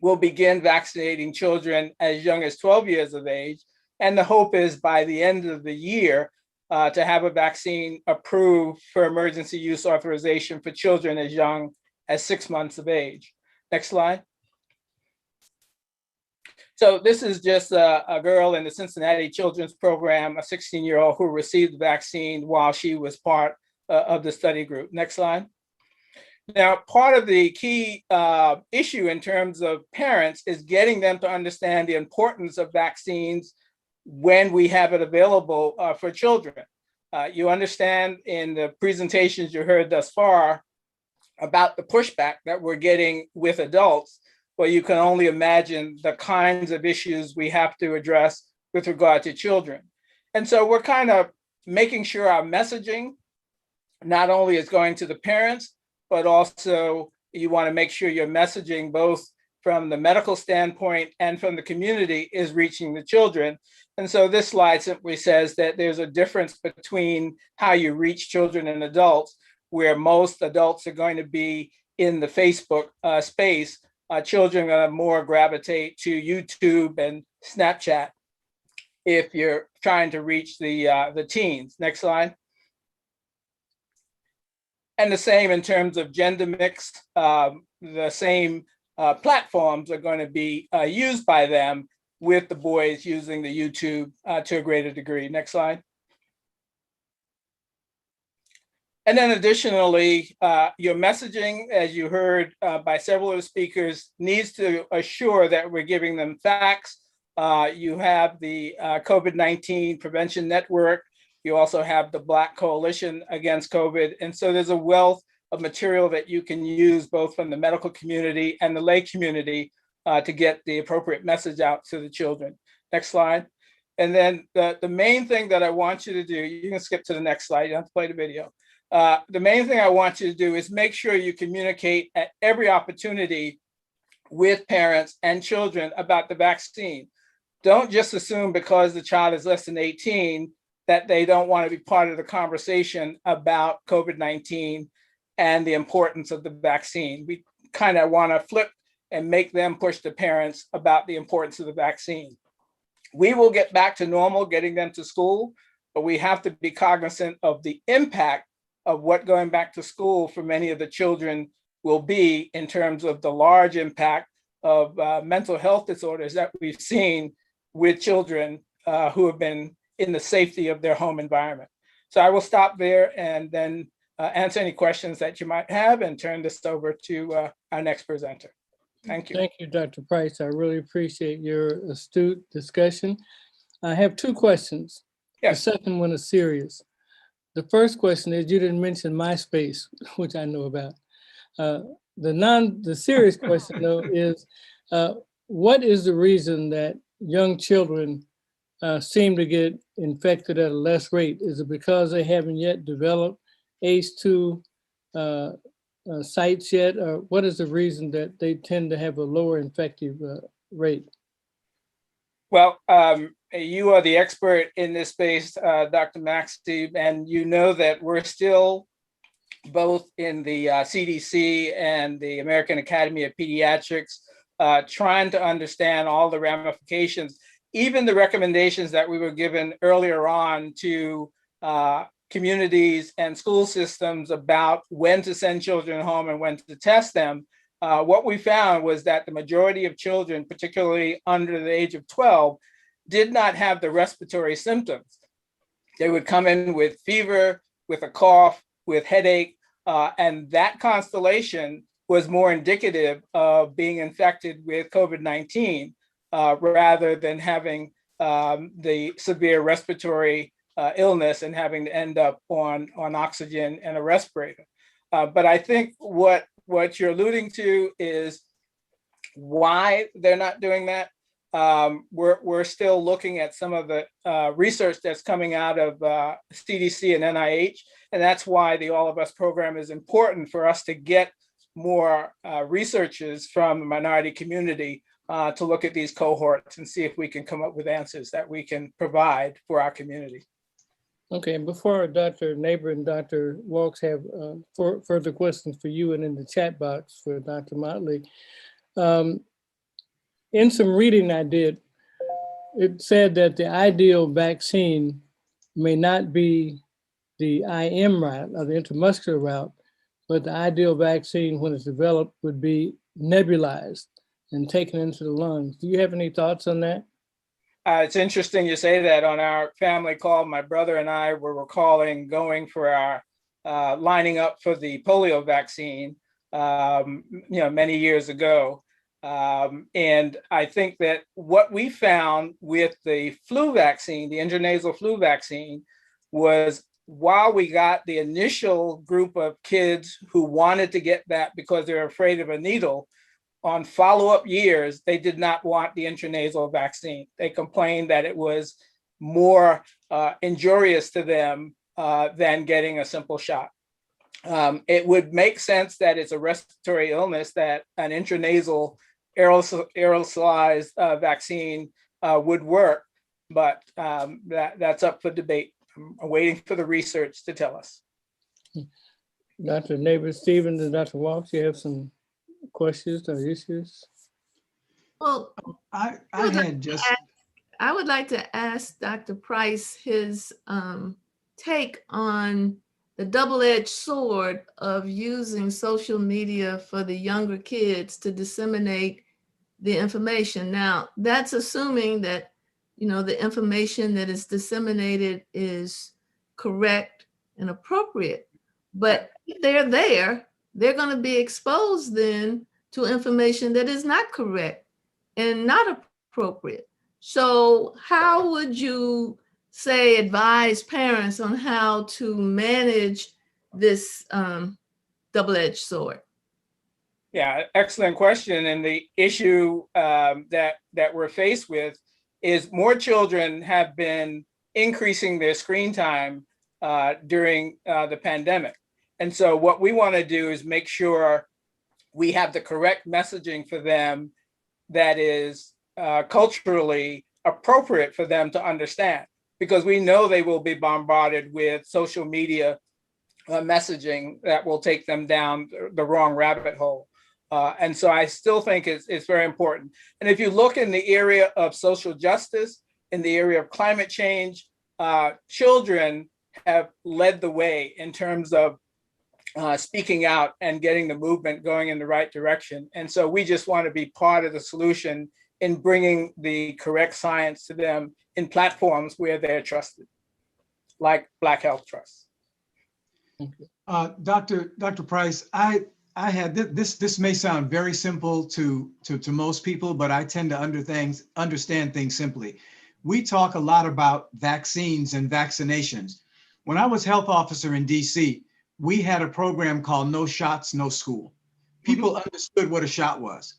we'll begin vaccinating children as young as 12 years of age. And the hope is by the end of the year to have a vaccine approved for emergency use authorization for children as young as 6 months of age. Next slide. So this is just a girl in the Cincinnati Children's Program, a 16-year-old who received the vaccine while she was part of the study group. Next slide. Now, part of the key issue in terms of parents is getting them to understand the importance of vaccines when we have it available for children. You understand in the presentations you heard thus far about the pushback that we're getting with adults, but you can only imagine the kinds of issues we have to address with regard to children. And so we're kind of making sure our messaging not only is going to the parents, but also you want to make sure your messaging, both from the medical standpoint and from the community, is reaching the children. And so this slide simply says that there's a difference between how you reach children and adults, where most adults are going to be in the Facebook space. Children are more gravitate to YouTube and Snapchat if you're trying to reach the teens. Next slide. And the same in terms of gender mix, the same platforms are going to be used by them, with the boys using the YouTube to a greater degree. Next slide. And then additionally, your messaging, as you heard by several of the speakers, needs to assure that we're giving them facts. You have the COVID-19 Prevention Network. You also have the Black Coalition Against COVID. And so there's a wealth of material that you can use both from the medical community and the lay community to get the appropriate message out to the children. Next slide. And then the main thing that I want you to do, you can skip to the next slide, you don't have to play the video. The main thing I want you to do is make sure you communicate at every opportunity with parents and children about the vaccine. Don't just assume because the child is less than 18 that they don't want to be part of the conversation about COVID-19 and the importance of the vaccine. We kind of want to flip and make them push the parents about the importance of the vaccine. We will get back to normal, getting them to school, but we have to be cognizant of the impact of what going back to school for many of the children will be in terms of the large impact of mental health disorders that we've seen with children who have been in the safety of their home environment. So I will stop there and then answer any questions that you might have and turn this over to our next presenter. Thank you. Thank you, Dr. Price. I really appreciate your astute discussion. I have two questions. Yes. The second one is serious. The first question is, you didn't mention MySpace, which I know about. The serious question though is, what is the reason that young children seem to get infected at a less rate? Is it because they haven't yet developed ACE2 sites yet? Or what is the reason that they tend to have a lower infective rate? Well, you are the expert in this space, Dr. Maxey, and you know that we're still both in the CDC and the American Academy of Pediatrics trying to understand all the ramifications, even the recommendations that we were given earlier on to communities and school systems about when to send children home and when to test them. What we found was that the majority of children, particularly under the age of 12, did not have the respiratory symptoms. They would come in with fever, with a cough, with headache, and that constellation was more indicative of being infected with COVID-19 rather than having the severe respiratory illness and having to end up on oxygen and a respirator. But I think what you're alluding to is why they're not doing that. We're still looking at some of the research that's coming out of CDC and NIH, and that's why the All of Us program is important for us to get more researchers from the minority community to look at these cohorts and see if we can come up with answers that we can provide for our community. Okay, and before Dr. Neighbor and Dr. Walks have further questions for you and in the chat box for Dr. Motley, in some reading I did, it said that the ideal vaccine may not be the IM route or the intramuscular route, but the ideal vaccine when it's developed would be nebulized and taken into the lungs. Do you have any thoughts on that? It's interesting you say that. On our family call, my brother and I were recalling going for our lining up for the polio vaccine. many years ago. And I think that what we found with the flu vaccine, the intranasal flu vaccine, was while we got the initial group of kids who wanted to get that because they're afraid of a needle, on follow-up years, they did not want the intranasal vaccine. They complained that it was more injurious to them than getting a simple shot. It would make sense that it's a respiratory illness that an intranasal aerosolized vaccine would work, but that's up for debate. I'm waiting for the research to tell us. Dr. Neighbor Stevens and Dr. Walks, you have some questions or issues? Well, I had just, I would like to ask Dr. Price his take on the double-edged sword of using social media for the younger kids to disseminate the information. Now, that's assuming that, the information that is disseminated is correct and appropriate. But if they're there, they're going to be exposed then to information that is not correct and not appropriate. So how would you say advise parents on how to manage this double-edged sword? Yeah, excellent question. And the issue that we're faced with is more children have been increasing their screen time during the pandemic. And so what we want to do is make sure we have the correct messaging for them that is culturally appropriate for them to understand, because we know they will be bombarded with social media messaging that will take them down the wrong rabbit hole. And so I still think it's very important. And if you look in the area of social justice, in the area of climate change, children have led the way in terms of speaking out and getting the movement going in the right direction. And so we just want to be part of the solution in bringing the correct science to them in platforms where they're trusted, like Black Health Trust. Dr. Price, I had this may sound very simple to most people, but I tend to understand things simply. We talk a lot about vaccines and vaccinations. When I was health officer in DC, we had a program called No Shots, No School. People understood what a shot was.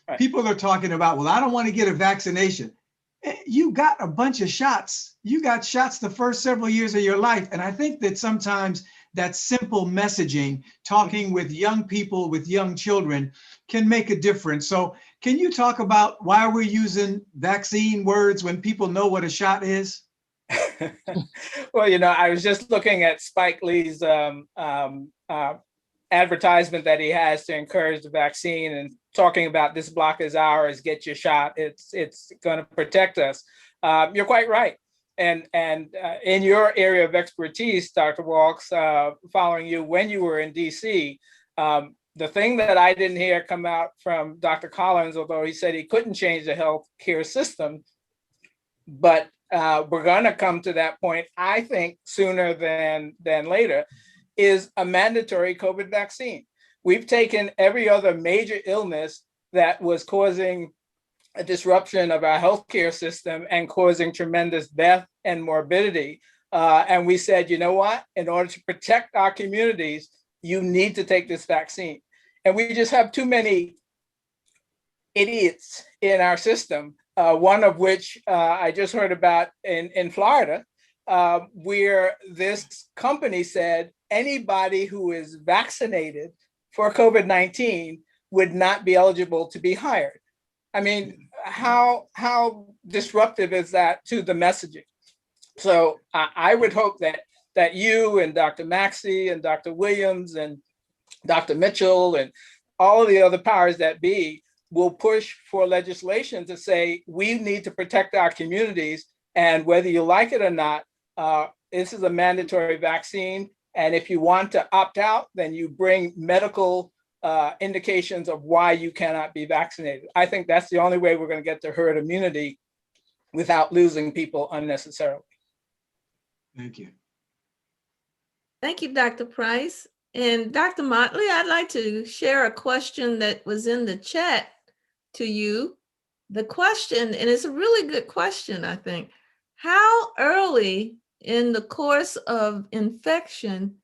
Right. People are talking about, well, I don't want to get a vaccination. You got a bunch of shots. You got shots the first several years of your life. And I think that sometimes that simple messaging, talking with young people, with young children, can make a difference. So can you talk about why we're using vaccine words when people know what a shot is? Well, I was just looking at Spike Lee's advertisement that he has to encourage the vaccine and talking about this block is ours, get your shot. It's going to protect us. You're quite right. And in your area of expertise, Dr. Walks, following you when you were in DC, the thing that I didn't hear come out from Dr. Collins, although he said he couldn't change the healthcare system, but we're going to come to that point, I think, sooner than later, is a mandatory COVID vaccine. We've taken every other major illness that was causing a disruption of our healthcare system and causing tremendous death and morbidity. And we said, you know what? In order to protect our communities, you need to take this vaccine. And we just have too many idiots in our system. One of which I just heard about in Florida, where this company said anybody who is vaccinated for COVID-19 would not be eligible to be hired. I mean, how disruptive is that to the messaging? So I would hope that you and Dr. Maxey and Dr. Williams and Dr. Mitchell and all of the other powers that be will push for legislation to say we need to protect our communities, and whether you like it or not, this is a mandatory vaccine. And if you want to opt out, then you bring medical indications of why you cannot be vaccinated. I think that's the only way we're going to get to herd immunity without losing people unnecessarily. Thank you. Thank you, Dr. Price. And Dr. Motley, I'd like to share a question that was in the chat to you. The question, and it's a really good question, I think. How early in the course of infection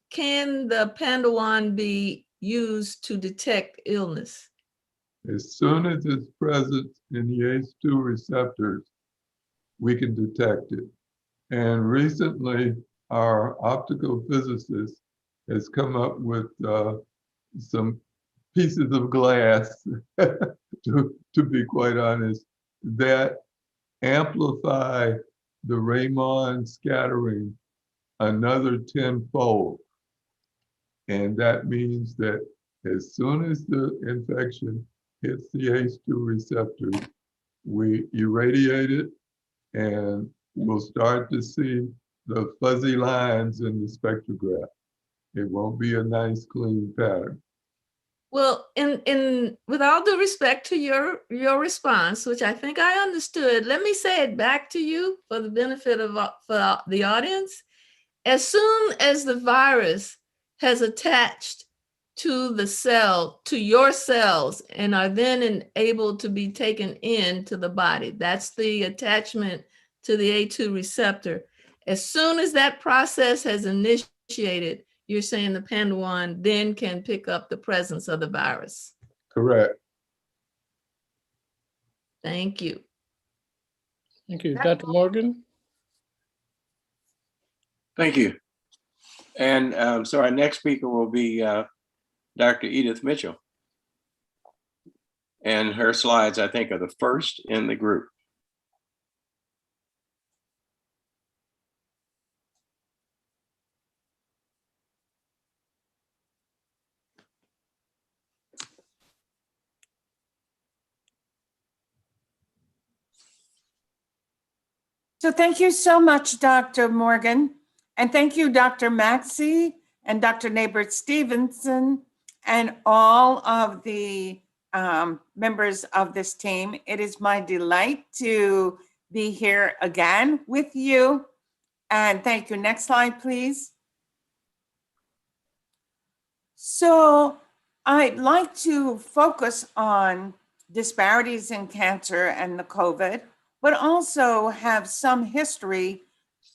can the Pandawan be used to detect illness? As soon as it's present in the ACE2 receptors, we can detect it. And recently, our optical physicist has come up with some pieces of glass, to be quite honest, that amplify the Raman scattering another tenfold. And that means that as soon as the infection hits the ACE2 receptors, we irradiate it and we'll start to see the fuzzy lines in the spectrograph. It won't be a nice clean pattern. Well, in with all due respect to your response, which I think I understood, let me say it back to you for the benefit of for the audience. As soon as the virus has attached to the cell, to your cells, and are then able to be taken into the body, that's the attachment to the A2 receptor. As soon as that process has initiated, you're saying the Pandawan then can pick up the presence of the virus. Correct. Thank you. Thank you. Dr. Morgan? Thank you. And so our next speaker will be Dr. Edith Mitchell. And her slides, I think, are the first in the group. So thank you so much, Dr. Morgan. And thank you, Dr. Maxey and Dr. Neighbor Stevenson and all of the members of this team. It is my delight to be here again with you. And thank you. Next slide, please. So I'd like to focus on disparities in cancer and the COVID, but also have some history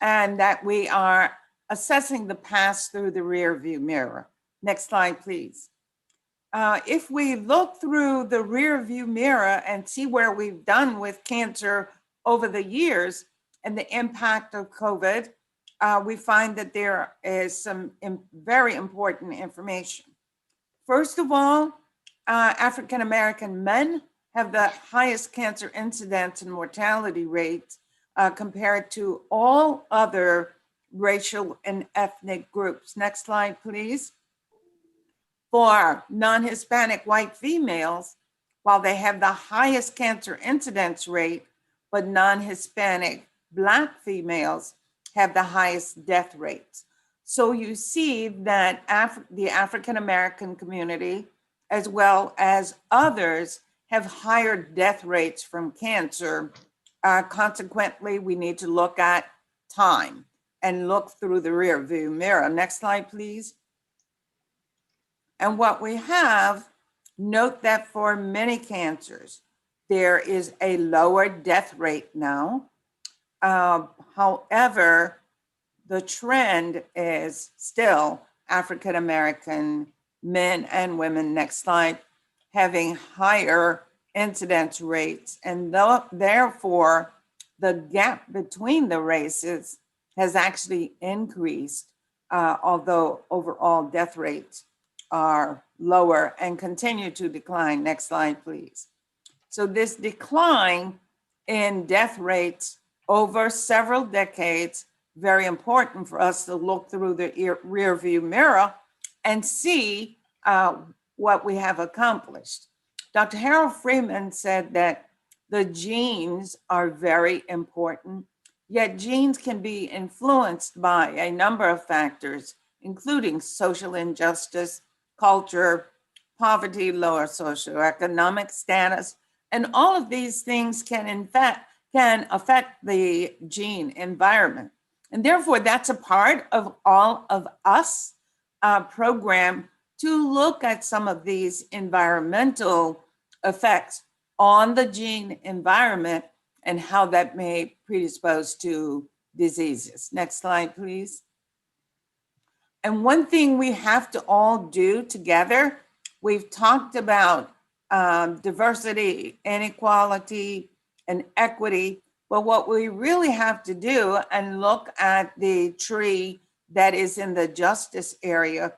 and that we are assessing the past through the rear view mirror. Next slide, please. If we look through the rear view mirror and see where we've done with cancer over the years and the impact of COVID, we find that there is some very important information. First of all, African-American men have the highest cancer incidence and mortality rates compared to all other racial and ethnic groups. Next slide, please. For non-Hispanic white females, while they have the highest cancer incidence rate, but non-Hispanic Black females have the highest death rates. So you see that the African-American community, as well as others, have higher death rates from cancer. Consequently, we need to look at time and look through the rear view mirror. Next slide, please. And what we have, note that for many cancers, there is a lower death rate now. However, the trend is still African-American men and women, next slide, having higher incidence rates. And therefore, the gap between the races has actually increased, although overall death rates are lower and continue to decline. Next slide, please. So this decline in death rates over several decades, very important for us to look through the rear view mirror and see what we have accomplished. Dr. Harold Freeman said that the genes are very important, yet genes can be influenced by a number of factors, including social injustice, culture, poverty, lower socioeconomic status, and all of these things can affect the gene environment. And therefore, that's a part of all of us. program to look at some of these environmental effects on the gene environment and how that may predispose to diseases. Next slide, please. And one thing we have to all do together, we've talked about diversity, inequality, and equity, but what we really have to do and look at the tree that is in the justice area.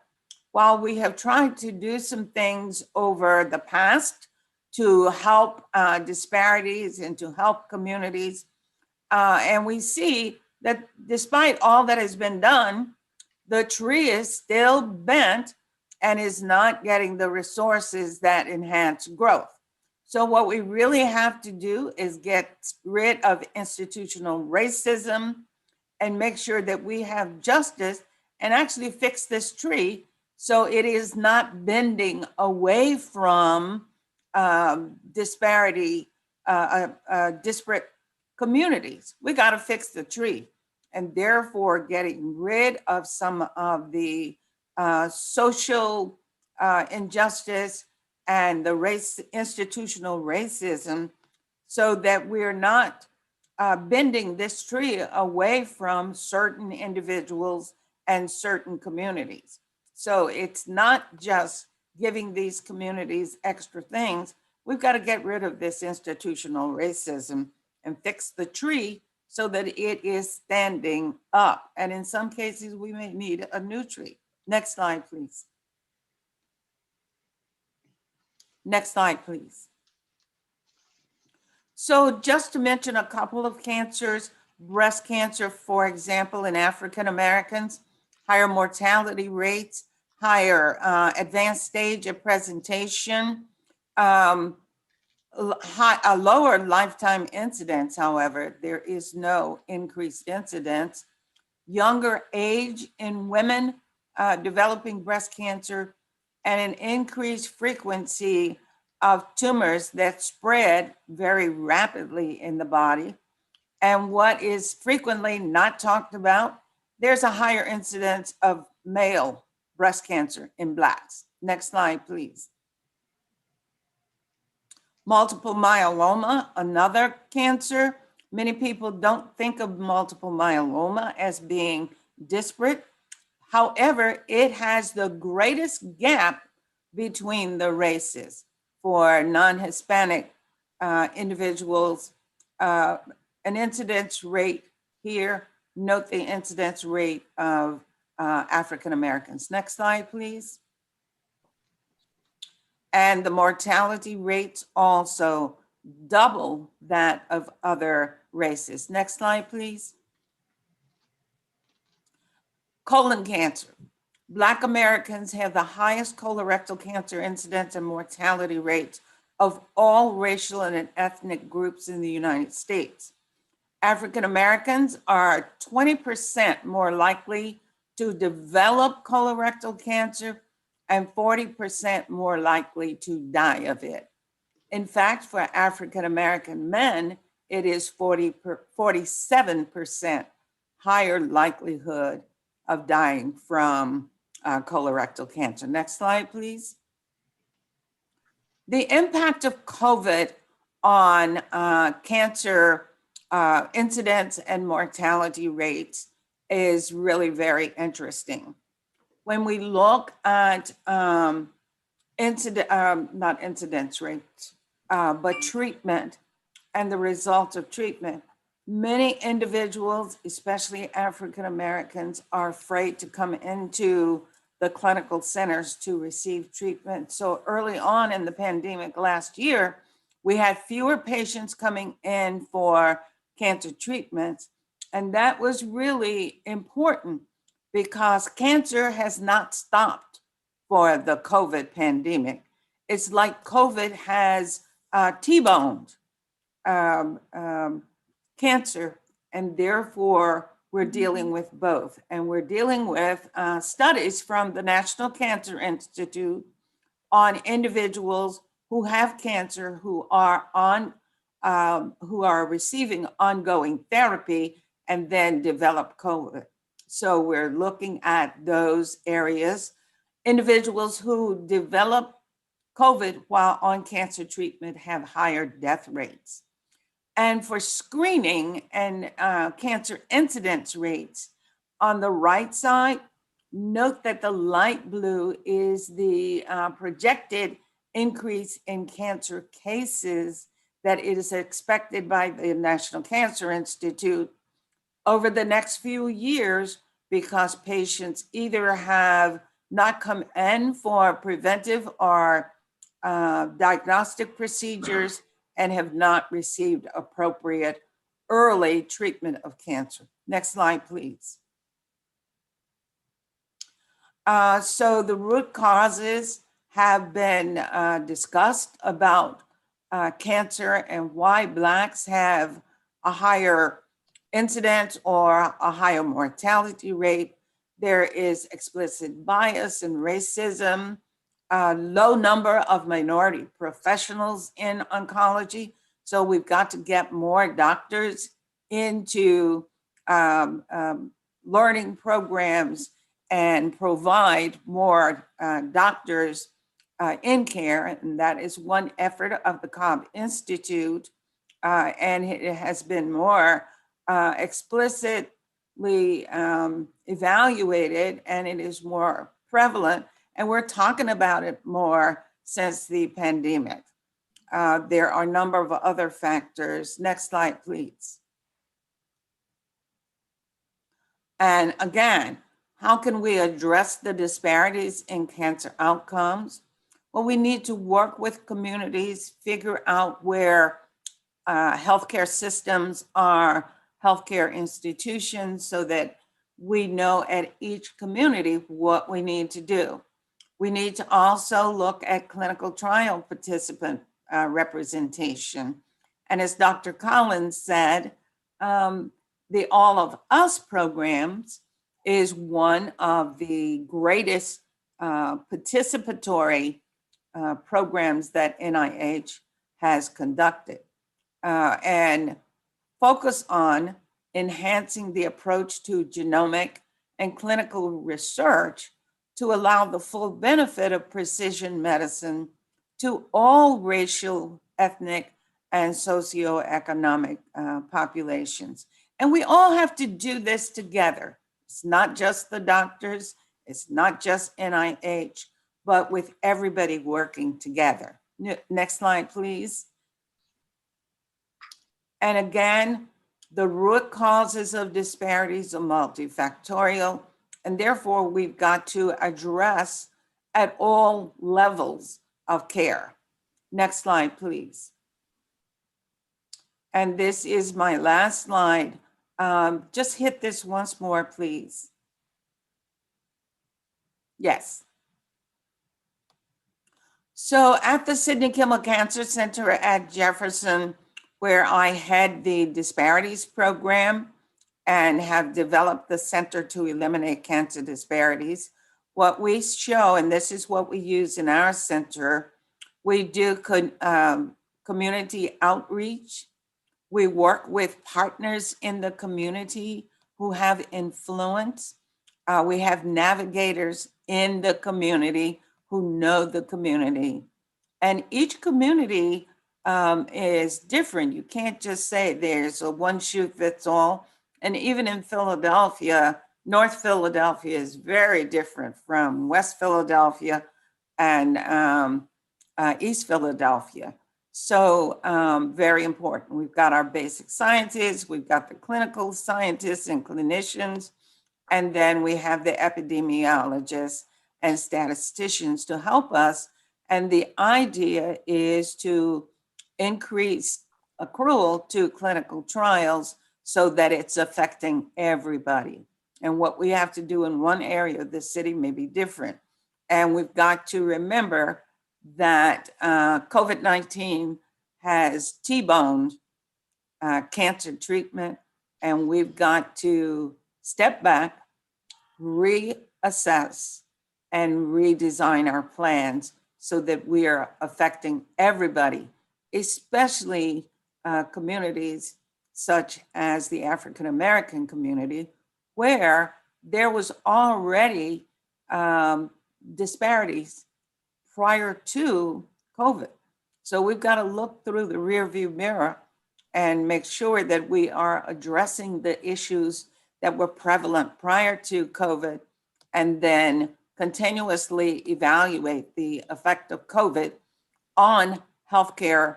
While we have tried to do some things over the past to help disparities and to help communities, and we see that despite all that has been done, the tree is still bent and is not getting the resources that enhance growth. So what we really have to do is get rid of institutional racism and make sure that we have justice and actually fix this tree so it is not bending away from disparate communities. We got to fix the tree, and therefore getting rid of some of the social injustice and the institutional racism, so that we're not bending this tree away from certain individuals and certain communities. So it's not just giving these communities extra things. We've got to get rid of this institutional racism and fix the tree so that it is standing up. And in some cases, we may need a new tree. Next slide, please. Next slide, please. So just to mention a couple of cancers, breast cancer, for example, in African Americans, higher mortality rates, higher advanced stage of presentation, a lower lifetime incidence. However, there is no increased incidence. Younger age in women developing breast cancer, and an increased frequency of tumors that spread very rapidly in the body. And what is frequently not talked about, there's a higher incidence of male breast cancer in Blacks. Next slide, please. Multiple myeloma, another cancer. Many people don't think of multiple myeloma as being disparate. However, it has the greatest gap between the races. For non-Hispanic individuals, an incidence rate here, note the incidence rate of African Americans. Next slide, please. And the mortality rates also double that of other races. Next slide, please. Colon cancer. Black Americans have the highest colorectal cancer incidence and mortality rates of all racial and ethnic groups in the United States. African Americans are 20% more likely to develop colorectal cancer and 40% more likely to die of it. In fact, for African American men, it is 47% higher likelihood of dying from colorectal cancer. Next slide, please. The impact of COVID on cancer incidence and mortality rates is really very interesting. When we look at not incidence rates, but treatment and the results of treatment, many individuals, especially African Americans, are afraid to come into the clinical centers to receive treatment. So early on in the pandemic last year, we had fewer patients coming in for cancer treatments. And that was really important because cancer has not stopped for the COVID pandemic. It's like COVID has T-boned cancer, and therefore we're dealing with both. And we're dealing with studies from the National Cancer Institute on individuals who have cancer, who are receiving ongoing therapy and then develop COVID. So we're looking at those areas. Individuals who develop COVID while on cancer treatment have higher death rates. And for screening and cancer incidence rates, on the right side, note that the light blue is the projected increase in cancer cases that it is expected by the National Cancer Institute over the next few years, because patients either have not come in for preventive or diagnostic procedures and have not received appropriate early treatment of cancer. Next slide, please. So the root causes have been discussed about cancer and why Blacks have a higher incidence or a higher mortality rate. There is explicit bias and racism, low number of minority professionals in oncology. So we've got to get more doctors into learning programs and provide more doctors in care. And that is one effort of the Cobb Institute. And it has been more explicitly evaluated, and it is more prevalent. And we're talking about it more since the pandemic. There are a number of other factors. Next slide, please. And again, how can we address the disparities in cancer outcomes? Well, we need to work with communities, figure out where healthcare systems are healthcare institutions so that we know at each community what we need to do. We need to also look at clinical trial participant representation. And as Dr. Collins said, the All of Us programs is one of the greatest participatory programs that NIH has conducted, and focus on enhancing the approach to genomic and clinical research to allow the full benefit of precision medicine to all racial, ethnic, and socioeconomic populations. And we all have to do this together. It's not just the doctors, it's not just NIH, but with everybody working together. Next slide, please. And again, the root causes of disparities are multifactorial, and therefore we've got to address at all levels of care. Next slide, please. And this is my last slide. Just hit this once more, please. Yes. So at the Sidney Kimmel Cancer Center at Jefferson, where I head the Disparities program and have developed the Center to Eliminate Cancer Disparities, what we show, and this is what we use in our center, we do community outreach. We work with partners in the community who have influence. We have navigators in the community who know the community. And each community is different. You can't just say there's a one shoe fits all. And even in Philadelphia, North Philadelphia is very different from West Philadelphia and East Philadelphia. So very important. We've got our basic scientists, we've got the clinical scientists and clinicians, and then we have the epidemiologists and statisticians to help us. And the idea is to increase accrual to clinical trials so that it's affecting everybody. And what we have to do in one area of the city may be different. And we've got to remember that COVID-19 has T-boned cancer treatment, and we've got to step back, reassess, and redesign our plans so that we are affecting everybody, especially communities such as the African American community, where there was already disparities prior to COVID. So we've got to look through the rearview mirror and make sure that we are addressing the issues that were prevalent prior to COVID, and then continuously evaluate the effect of COVID on healthcare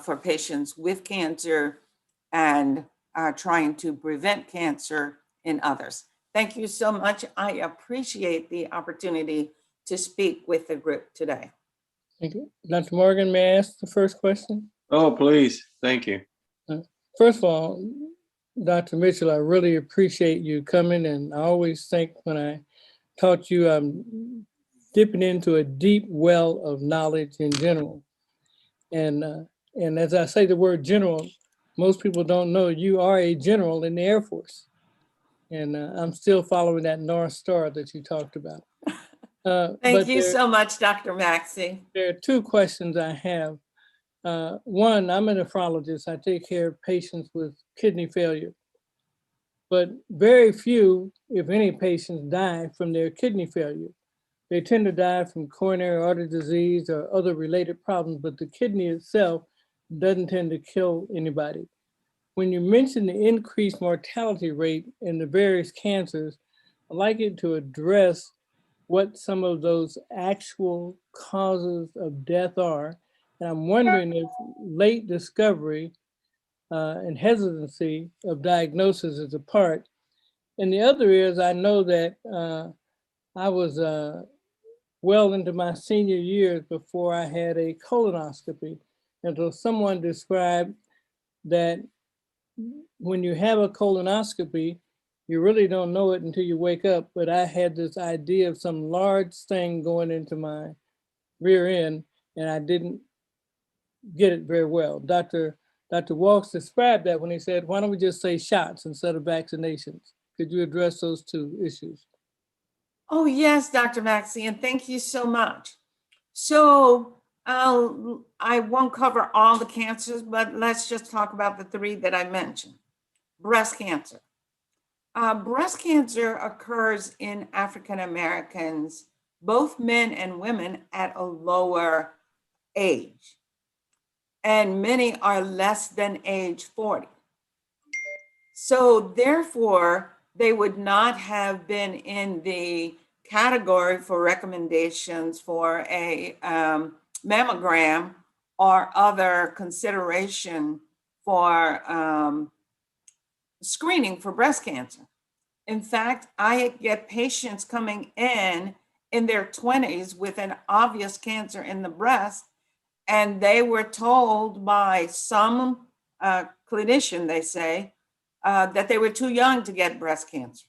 for patients with cancer and trying to prevent cancer in others. Thank you so much. I appreciate the opportunity to speak with the group today. Thank you. Dr. Morgan, may I ask the first question? Oh, please. Thank you. First of all, Dr. Mitchell, I really appreciate you coming, and I always think when I talk to you, I'm dipping into a deep well of knowledge in general. And as I say the word general, most people don't know you are a general in the Air Force. And I'm still following that North Star that you talked about. Thank you so much, Dr. Maxey. There are two questions I have. One, I'm a nephrologist. I take care of patients with kidney failure. But very few, if any, patients die from their kidney failure. They tend to die from coronary artery disease or other related problems, but the kidney itself doesn't tend to kill anybody. When you mention the increased mortality rate in the various cancers, I'd like you to address what some of those actual causes of death are. And I'm wondering if late discovery and hesitancy of diagnosis is a part. And the other is, I know that I was well into my senior years before I had a colonoscopy. And so someone described that when you have a colonoscopy, you really don't know it until you wake up. But I had this idea of some large thing going into my rear end, and I didn't get it very well. Dr. Walks described that when he said, why don't we just say shots instead of vaccinations? Could you address those two issues? Oh, yes, Dr. Maxey, and thank you so much. So I won't cover all the cancers, but let's just talk about the three that I mentioned. Breast cancer. Breast cancer occurs in African Americans, both men and women, at a lower age. And many are less than age 40. So therefore, they would not have been in the category for recommendations for a mammogram or other consideration for screening for breast cancer. In fact, I get patients coming in their 20s with an obvious cancer in the breast, and they were told by some clinician, they say, that they were too young to get breast cancer.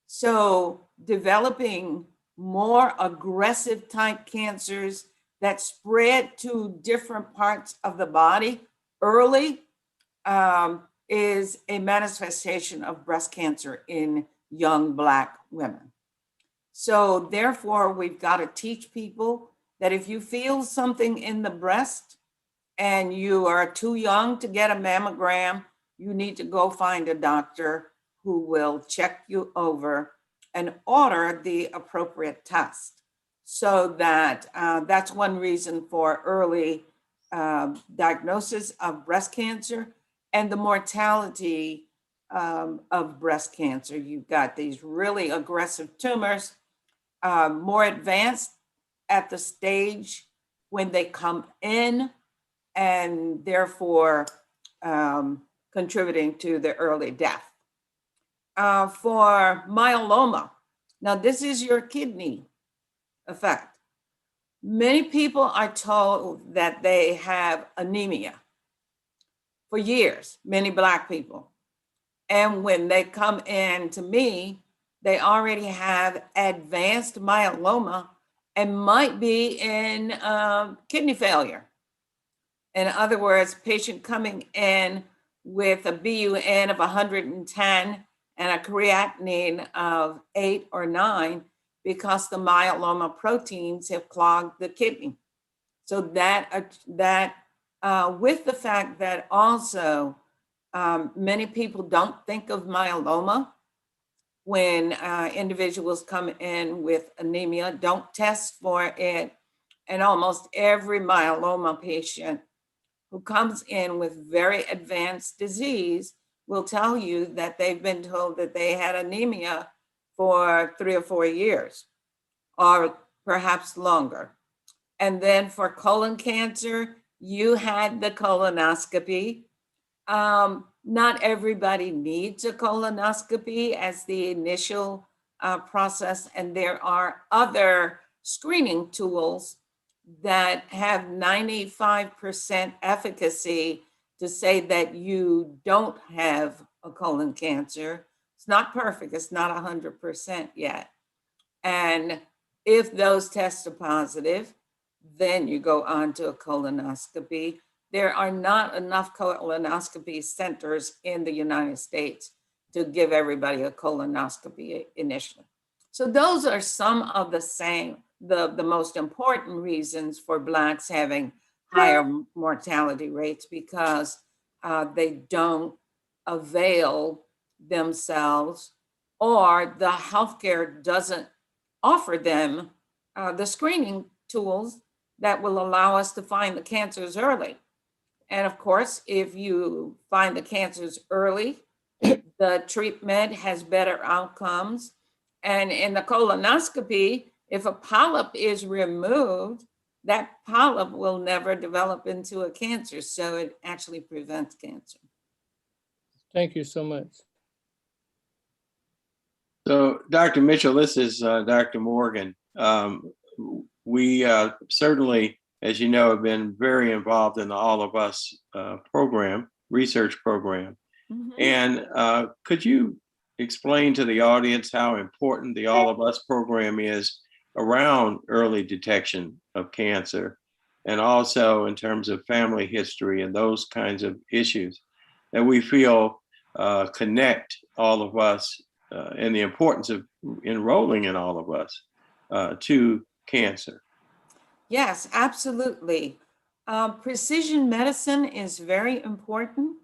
So developing more aggressive type cancers that spread to different parts of the body early is a manifestation of breast cancer in young Black women. So therefore, we've got to teach people that if you feel something in the breast and you are too young to get a mammogram, you need to go find a doctor who will check you over and order the appropriate test. So that that's one reason for early diagnosis of breast cancer and the mortality of breast cancer. You've got these really aggressive tumors, more advanced at the stage when they come in, and therefore contributing to the early death. For myeloma, now this is your kidney effect. Many people are told that they have anemia for years, many Black people. And when they come in to me, they already have advanced myeloma and might be in kidney failure. In other words, patient coming in with a BUN of 110 and a creatinine of 8 or 9 because the myeloma proteins have clogged the kidney. So that with the fact that also many people don't think of myeloma when individuals come in with anemia, don't test for it. And almost every myeloma patient who comes in with very advanced disease will tell you that they've been told that they had anemia for 3 or 4 years, or perhaps longer. And then for colon cancer, you had the colonoscopy. Not everybody needs a colonoscopy as the initial process, and there are other screening tools that have 95% efficacy to say that you don't have a colon cancer. It's not perfect, it's not 100% yet. And if those tests are positive, then you go on to a colonoscopy. There are not enough colonoscopy centers in the United States to give everybody a colonoscopy initially. So those are some of the most important reasons for Blacks having higher mortality rates, because they don't avail themselves, or the healthcare doesn't offer them the screening tools that will allow us to find the cancers early. And of course, if you find the cancers early, the treatment has better outcomes. And in the colonoscopy, if a polyp is removed, that polyp will never develop into a cancer. So it actually prevents cancer. Thank you so much. So, Dr. Mitchell, this is Dr. Morgan. We certainly, as you know, have been very involved in the All of Us program, research program. Mhm. And could you explain to the audience how important the All of Us program is around early detection of cancer, and also in terms of family history and those kinds of issues that we feel connect all of us and the importance of enrolling in All of Us to cancer? Yes, absolutely. Precision medicine is very important.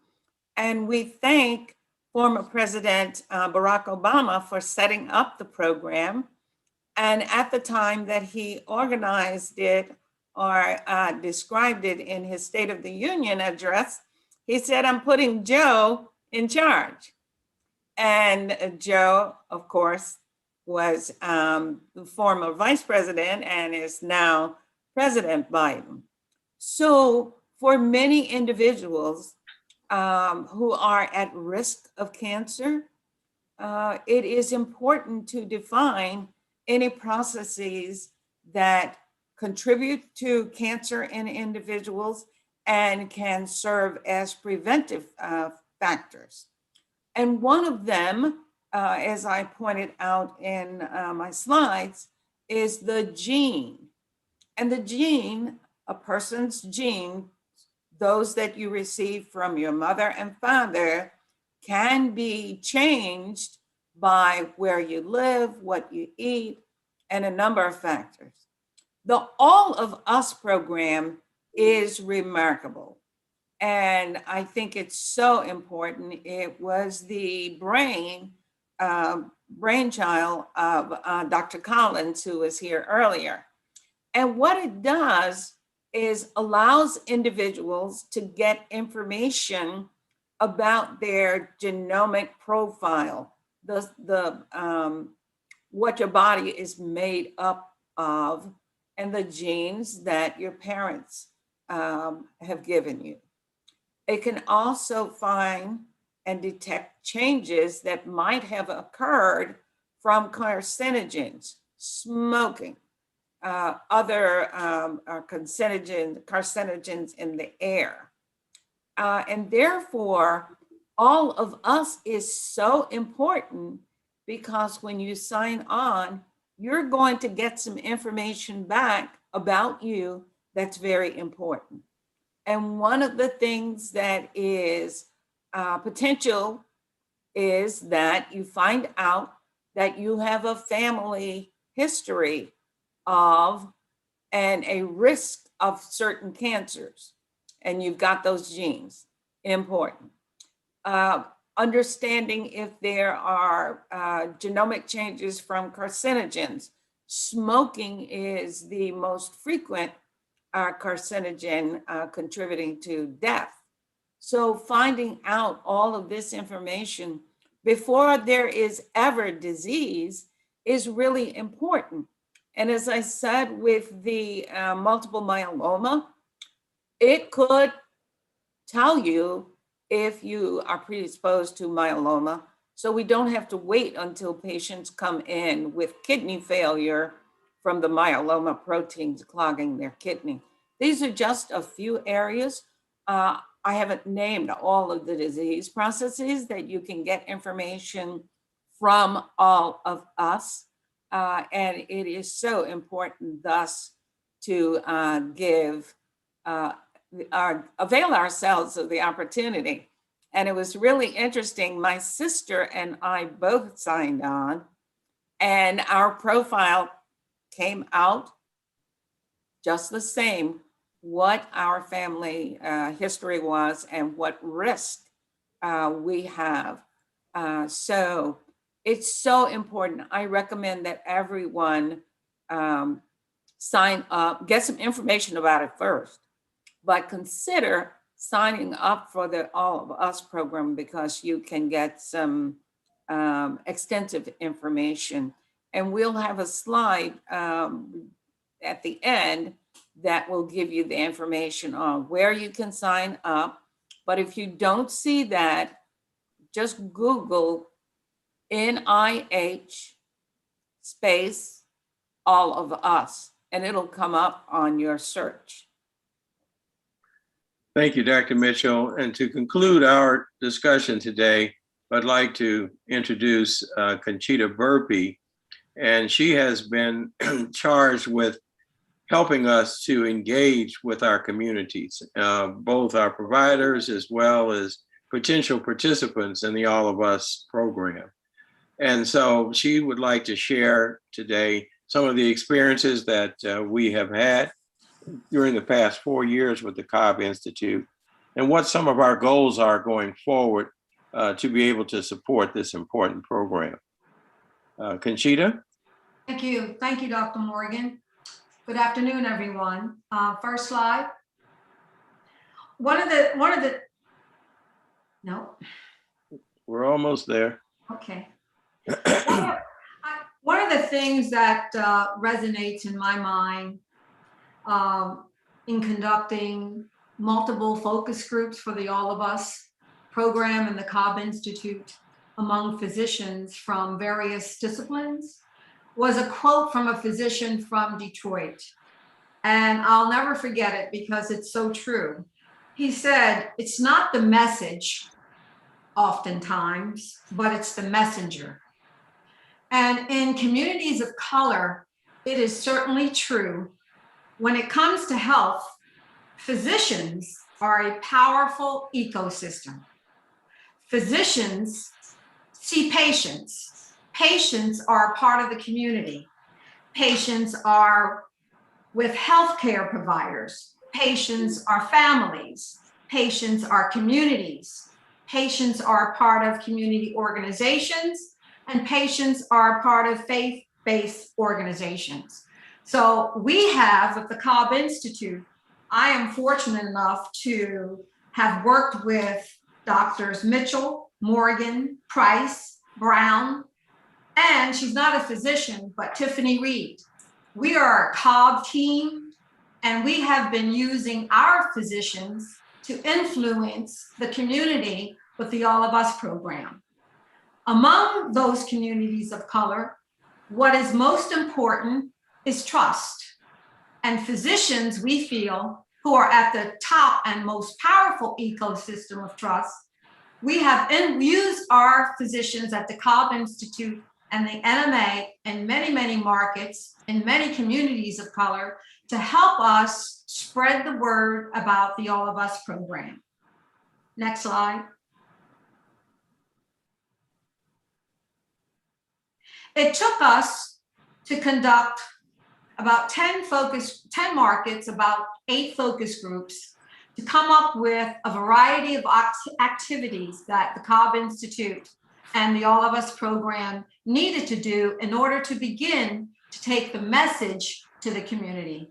And we thank former President Barack Obama for setting up the program. And at the time that he organized it, or described it in his State of the Union address, he said, "I'm putting Joe in charge." And Joe, of course, was the former vice president and is now President Biden. So for many individuals who are at risk of cancer, it is important to define any processes that contribute to cancer in individuals and can serve as preventive factors. And one of them, as I pointed out in my slides, is the gene. And the gene, a person's gene, those that you receive from your mother and father, can be changed by where you live, what you eat, and a number of factors. The All of Us program is remarkable. And I think it's so important. It was the brainchild of Dr. Collins, who was here earlier. And what it does is allows individuals to get information about their genomic profile, what your body is made up of, and the genes that your parents have given you. It can also find and detect changes that might have occurred from carcinogens, smoking, other carcinogens in the air. And therefore, All of Us is so important, because when you sign on, you're going to get some information back about you that's very important. And one of the things that is potential is that you find out that you have a family history of and a risk of certain cancers, and you've got those genes. Important. understanding if there are genomic changes from carcinogens. Smoking is the most frequent carcinogen contributing to death. So finding out all of this information before there is ever disease is really important. And as I said, with the multiple myeloma, it could tell you if you are predisposed to myeloma. So we don't have to wait until patients come in with kidney failure from the myeloma proteins clogging their kidney. These are just a few areas. I haven't named all of the disease processes that you can get information from all of us. And it is so important thus to avail ourselves of the opportunity. And it was really interesting. My sister and I both signed on, and our profile came out just the same, what our family history was and what risk we have. So it's so important. I recommend that everyone sign up, get some information about it first, but consider signing up for the All of Us program because you can get some extensive information. And we'll have a slide at the end that will give you the information on where you can sign up. But if you don't see that, just Google NIH space All of Us, and it'll come up on your search. Thank you, Dr. Mitchell. And to conclude our discussion today, I'd like to introduce Conchita Burpee, and she has been charged with helping us to engage with our communities, both our providers as well as potential participants in the All of Us program. And so she would like to share today some of the experiences that we have had during the past 4 years with the Cobb Institute and what some of our goals are going forward to be able to support this important program. Conchita? Thank you, Dr. Morgan. Good afternoon, everyone. First slide. No. We're almost there. Okay. One of the things that resonates in my mind in conducting multiple focus groups for the All of Us program and the Cobb Institute among physicians from various disciplines was a quote from a physician from Detroit. And I'll never forget it because it's so true. He said, it's not the message oftentimes, but it's the messenger. And in communities of color, it is certainly true. When it comes to health, physicians are a powerful ecosystem. Physicians see patients. Patients are a part of the community. Patients are with healthcare providers. Patients are families. Patients are communities. Patients are a part of community organizations, and patients are a part of faith-based organizations. So we have, with the Cobb Institute, I am fortunate enough to have worked with Doctors Mitchell, Morgan, Price, Brown, and she's not a physician, but Tiffany Reed. We are a Cobb team, and we have been using our physicians to influence the community with the All of Us program. Among those communities of color, what is most important is trust. And physicians, we feel, who are at the top and most powerful ecosystem of trust, we have used our physicians at the Cobb Institute and the NMA in many, many markets, in many communities of color, to help us spread the word about the All of Us program. Next slide. It took us to conduct about 10 markets, about 8 focus groups, to come up with a variety of activities that the Cobb Institute and the All of Us program needed to do in order to begin to take the message to the community.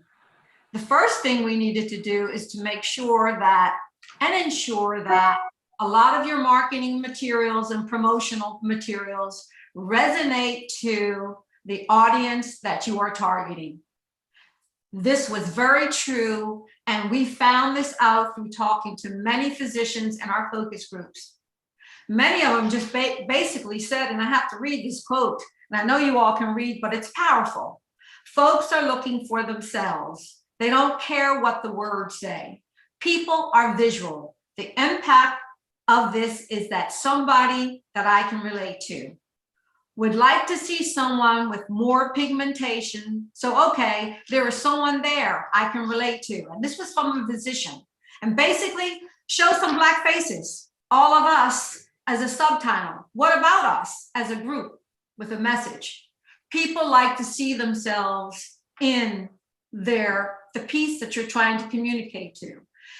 The first thing we needed to do is to make sure that and ensure that a lot of your marketing materials and promotional materials resonate to the audience that you are targeting. This was very true, and we found this out through talking to many physicians in our focus groups. Many of them just basically said, and I have to read this quote, and I know you all can read, but it's powerful. Folks are looking for themselves. They don't care what the words say. People are visual. The impact of this is that somebody that I can relate to. Would like to see someone with more pigmentation. So, okay, there is someone there I can relate to. And this was from a physician. And basically show some Black faces, all of us as a subtitle. What about us as a group with a message? People like to see themselves in the piece that you're trying to communicate to.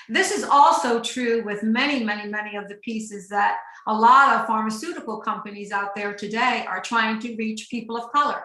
This is also true with many, many, many of the pieces that a lot of pharmaceutical companies out there today are trying to reach people of color.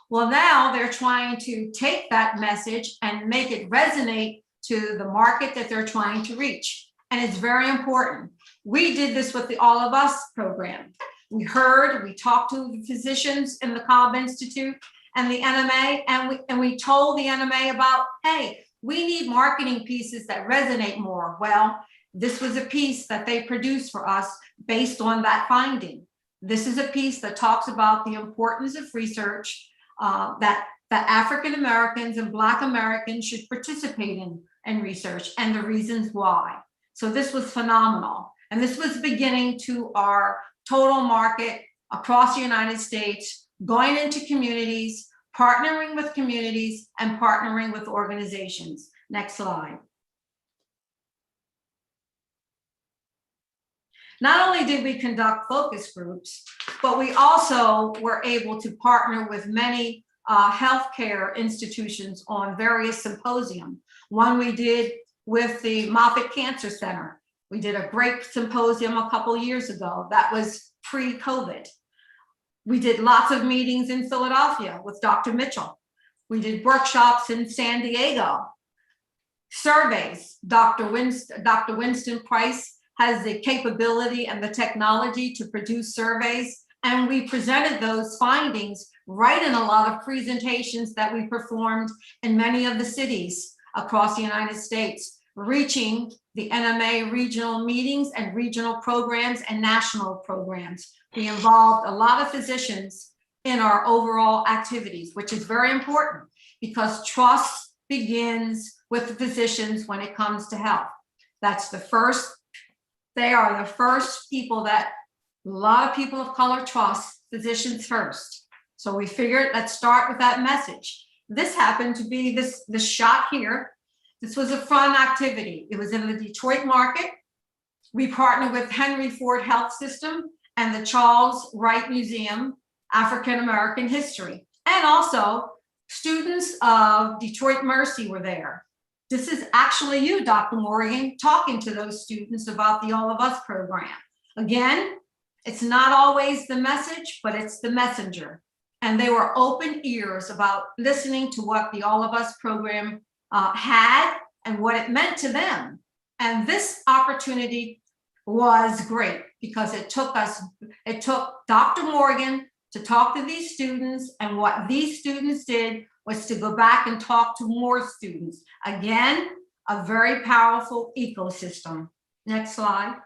Well, now they're trying to take that message and make it resonate to the market that they're trying to reach. And it's very important. We did this with the All of Us program. We talked to the physicians in the Cobb Institute and the NMA, and we told the NMA about, hey, we need marketing pieces that resonate more. Well, this was a piece that they produced for us based on that finding. This is a piece that talks about the importance of research, that African Americans and Black Americans should participate in research and the reasons why. So this was phenomenal. And this was beginning to our total market across the United States, going into communities, partnering with communities, and partnering with organizations. Next slide. Not only did we conduct focus groups, but we also were able to partner with many healthcare institutions on various symposiums. One we did with the Moffitt Cancer Center. We did a great symposium a couple years ago. That was pre-COVID. We did lots of meetings in Philadelphia with Dr. Mitchell. We did workshops in San Diego. Surveys. Dr. Winston Price has the capability and the technology to produce surveys. And we presented those findings right in a lot of presentations that we performed in many of the cities across the United States, reaching the NMA regional meetings and regional programs and national programs. We involved a lot of physicians in our overall activities, which is very important because trust begins with the physicians when it comes to health. That's the first, they are the first people that a lot of people of color trust physicians first. So we figured, let's start with that message. This happened to be this shot here. This was a fun activity. It was in the Detroit market. We partnered with Henry Ford Health System and the Charles Wright Museum, African American History. And also students of Detroit Mercy were there. This is actually you, Dr. Morgan, talking to those students about the All of Us program. Again, it's not always the message, but it's the messenger. And they were open ears about listening to what the All of Us program had and what it meant to them. And this opportunity was great because it took Dr. Morgan to talk to these students, and what these students did was to go back and talk to more students. Again, a very powerful ecosystem. Next slide.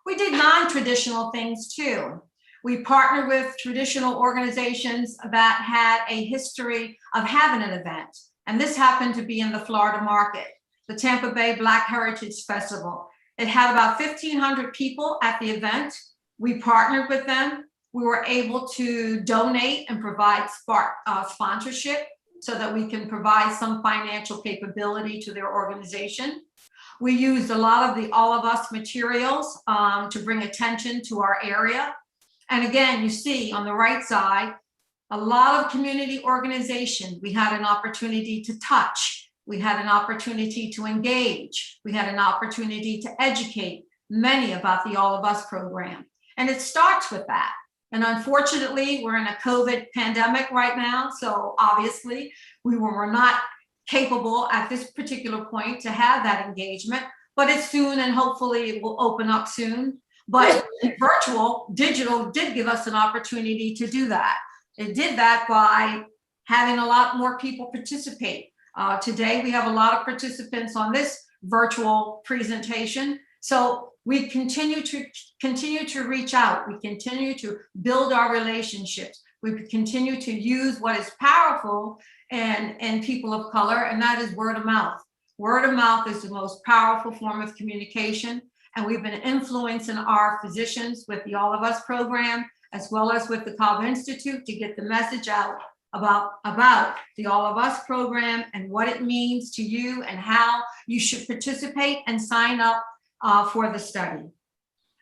We did non-traditional things too. We partnered with traditional organizations that had a history of having an event. And this happened to be in the Florida market, the Tampa Bay Black Heritage Festival. It had about 1,500 people at the event. We partnered with them. We were able to donate and provide sponsorship so that we can provide some financial capability to their organization. We used a lot of the All of Us materials to bring attention to our area. And again, you see on the right side, A lot of community organizations, we had an opportunity to touch. We had an opportunity to engage. We had an opportunity to educate many about the All of Us program. And it starts with that. And unfortunately, we're in a COVID pandemic right now. So obviously, we were not capable at this particular point to have that engagement, but it's soon and hopefully it will open up soon. But digital did give us an opportunity to do that. It did that by having a lot more people participate. Today, we have a lot of participants on this virtual presentation. So we continue to reach out. We continue to build our relationships. We continue to use what is powerful in people of color, and that is word of mouth. Word of mouth is the most powerful form of communication. And we've been influencing our physicians with the All of Us program, as well as with the Cobb Institute, to get the message out about the All of Us program and what it means to you and how you should participate and sign up for the study.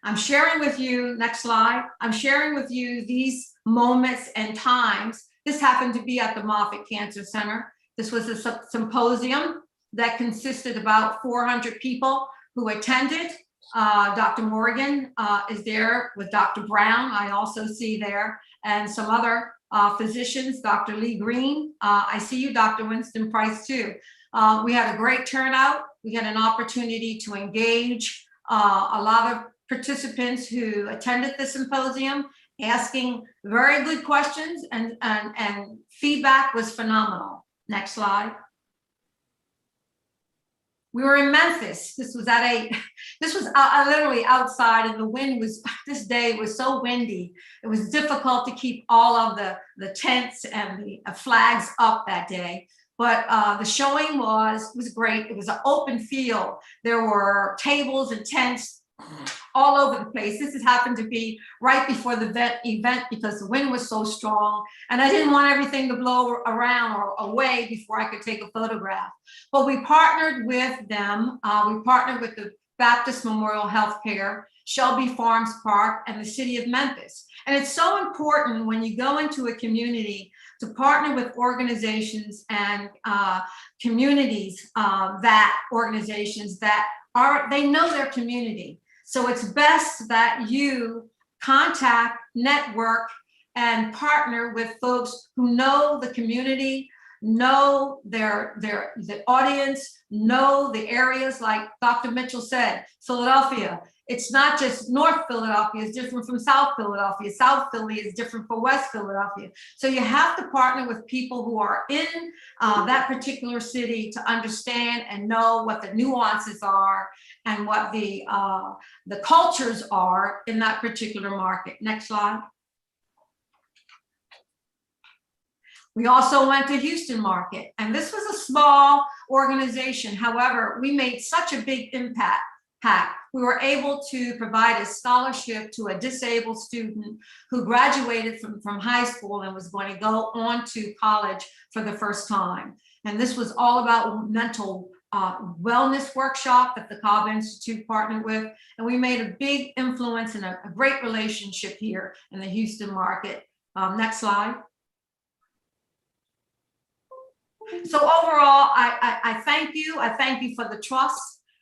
I'm sharing with you, next slide, I'm sharing with you these moments and times. This happened to be at the Moffitt Cancer Center. This was a symposium that consisted about 400 people who attended. Dr. Morgan is there with Dr. Brown, I also see there, and some other physicians, Dr. Lee Green. I see you, Dr. Winston Price, too. We had a great turnout. We had an opportunity to engage a lot of participants who attended the symposium, asking very good questions, and feedback was phenomenal. Next slide. We were in Memphis. This was literally outside, and the wind was, this day was so windy. It was difficult to keep all of the tents and the flags up that day. But the showing was great. It was an open field. There were tables and tents all over the place. This has happened to be right before the event because the wind was so strong, and I didn't want everything to blow around or away before I could take a photograph. But we partnered with them. We partnered with the Baptist Memorial Healthcare, Shelby Farms Park, and the city of Memphis. And it's so important when you go into a community to partner with organizations and communities, organizations that they know their community. So it's best that you contact, network, and partner with folks who know the community, know the audience, know the areas. Like Dr. Mitchell said, Philadelphia, it's not just North Philadelphia is different from South Philadelphia. South Philly is different from West Philadelphia. So you have to partner with people who are in that particular city to understand and know what the nuances are and what the cultures are in that particular market. Next slide. We also went to Houston market, and this was a small organization. However, we made such a big impact. We were able to provide a scholarship to a disabled student who graduated from high school and was going to go on to college for the first time. And this was all about mental wellness workshop that the Cobb Institute partnered with. And we made a big influence and a great relationship here in the Houston market. Next slide. So overall, I thank you. I thank you for the trust.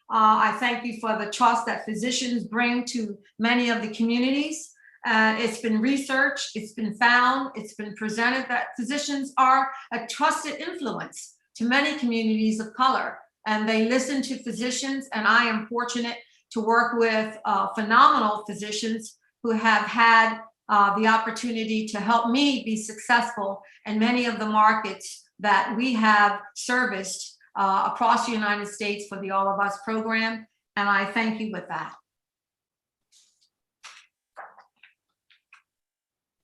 I thank you for the trust that physicians bring to many of the communities. It's been researched, it's been found, it's been presented that physicians are a trusted influence to many communities of color, and they listen to physicians. And I am fortunate to work with phenomenal physicians who have had the opportunity to help me be successful in many of the markets that we have serviced across the United States for the All of Us program. And I thank you with that.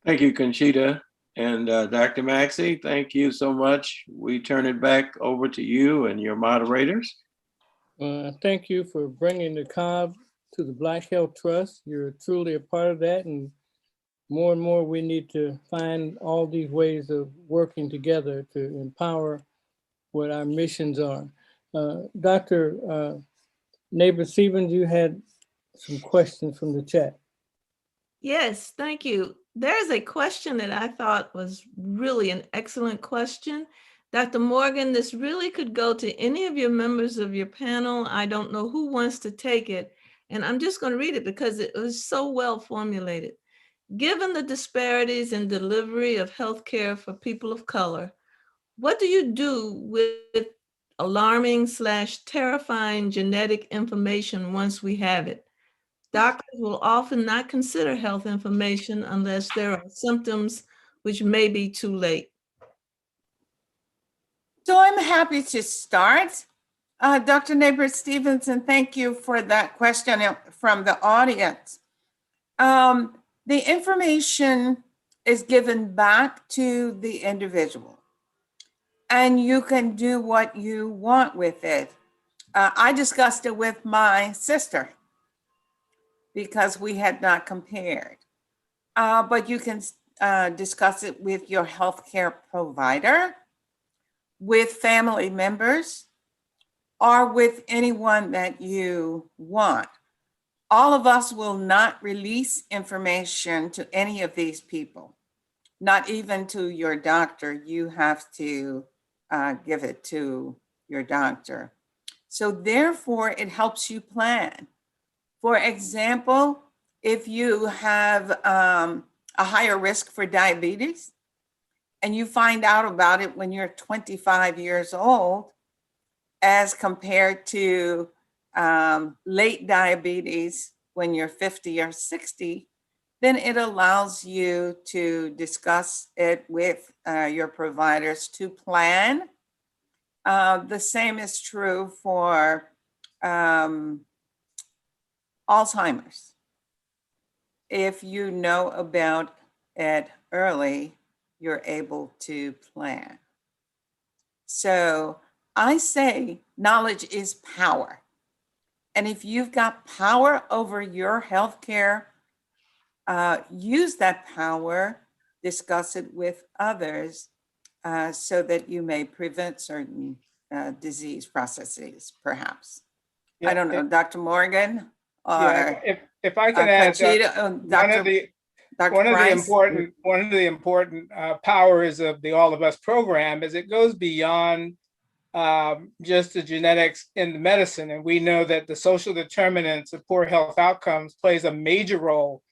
Thank you, Conchita. And Dr. Maxey, thank you so much. We turn it back over to you and your moderators. Thank you for bringing the Cobb to the Black Health Trust. You're truly a part of that. And more we need to find all these ways of working together to empower what our missions are. Dr. Neighbor Stevens, you had some questions from the chat. Yes, thank you. there's a question that I thought was really an excellent question. Dr. Morgan, this really could go to any of your members of your panel. I don't know who wants to take it. And I'm just going to read it because it was so well formulated. Given the disparities in delivery of healthcare for people of color, what do you do with alarming/terrifying genetic information once we have it? Doctors will often not consider health information unless there are symptoms, which may be too late. So I'm happy to start. Dr. Neighbor-Stevenson, thank you for that question from the audience. The information is given back to the individual, and you can do what you want with it. I discussed it with my sister because we had not compared. But you can discuss it with your healthcare provider, with family members, or with anyone that you want. All of us will not release information to any of these people, not even to your doctor. You have to give it to your doctor. So therefore, it helps you plan. For example, if you have a higher risk for diabetes and you find out about it when you're 25 years old, as compared to late diabetes when you're 50 or 60, then it allows you to discuss it with your providers to plan. The same is true for Alzheimer's. If you know about it early, you're able to plan. So I say knowledge is power. And if you've got power over your healthcare, use that power, discuss it with others so that you may prevent certain disease processes, perhaps. Yeah, I don't know, Dr. Morgan? Yeah, if I can add, one of the important powers of the All of Us program is it goes beyond just the genetics in the medicine. And we know that the social determinants of poor health outcomes plays a major role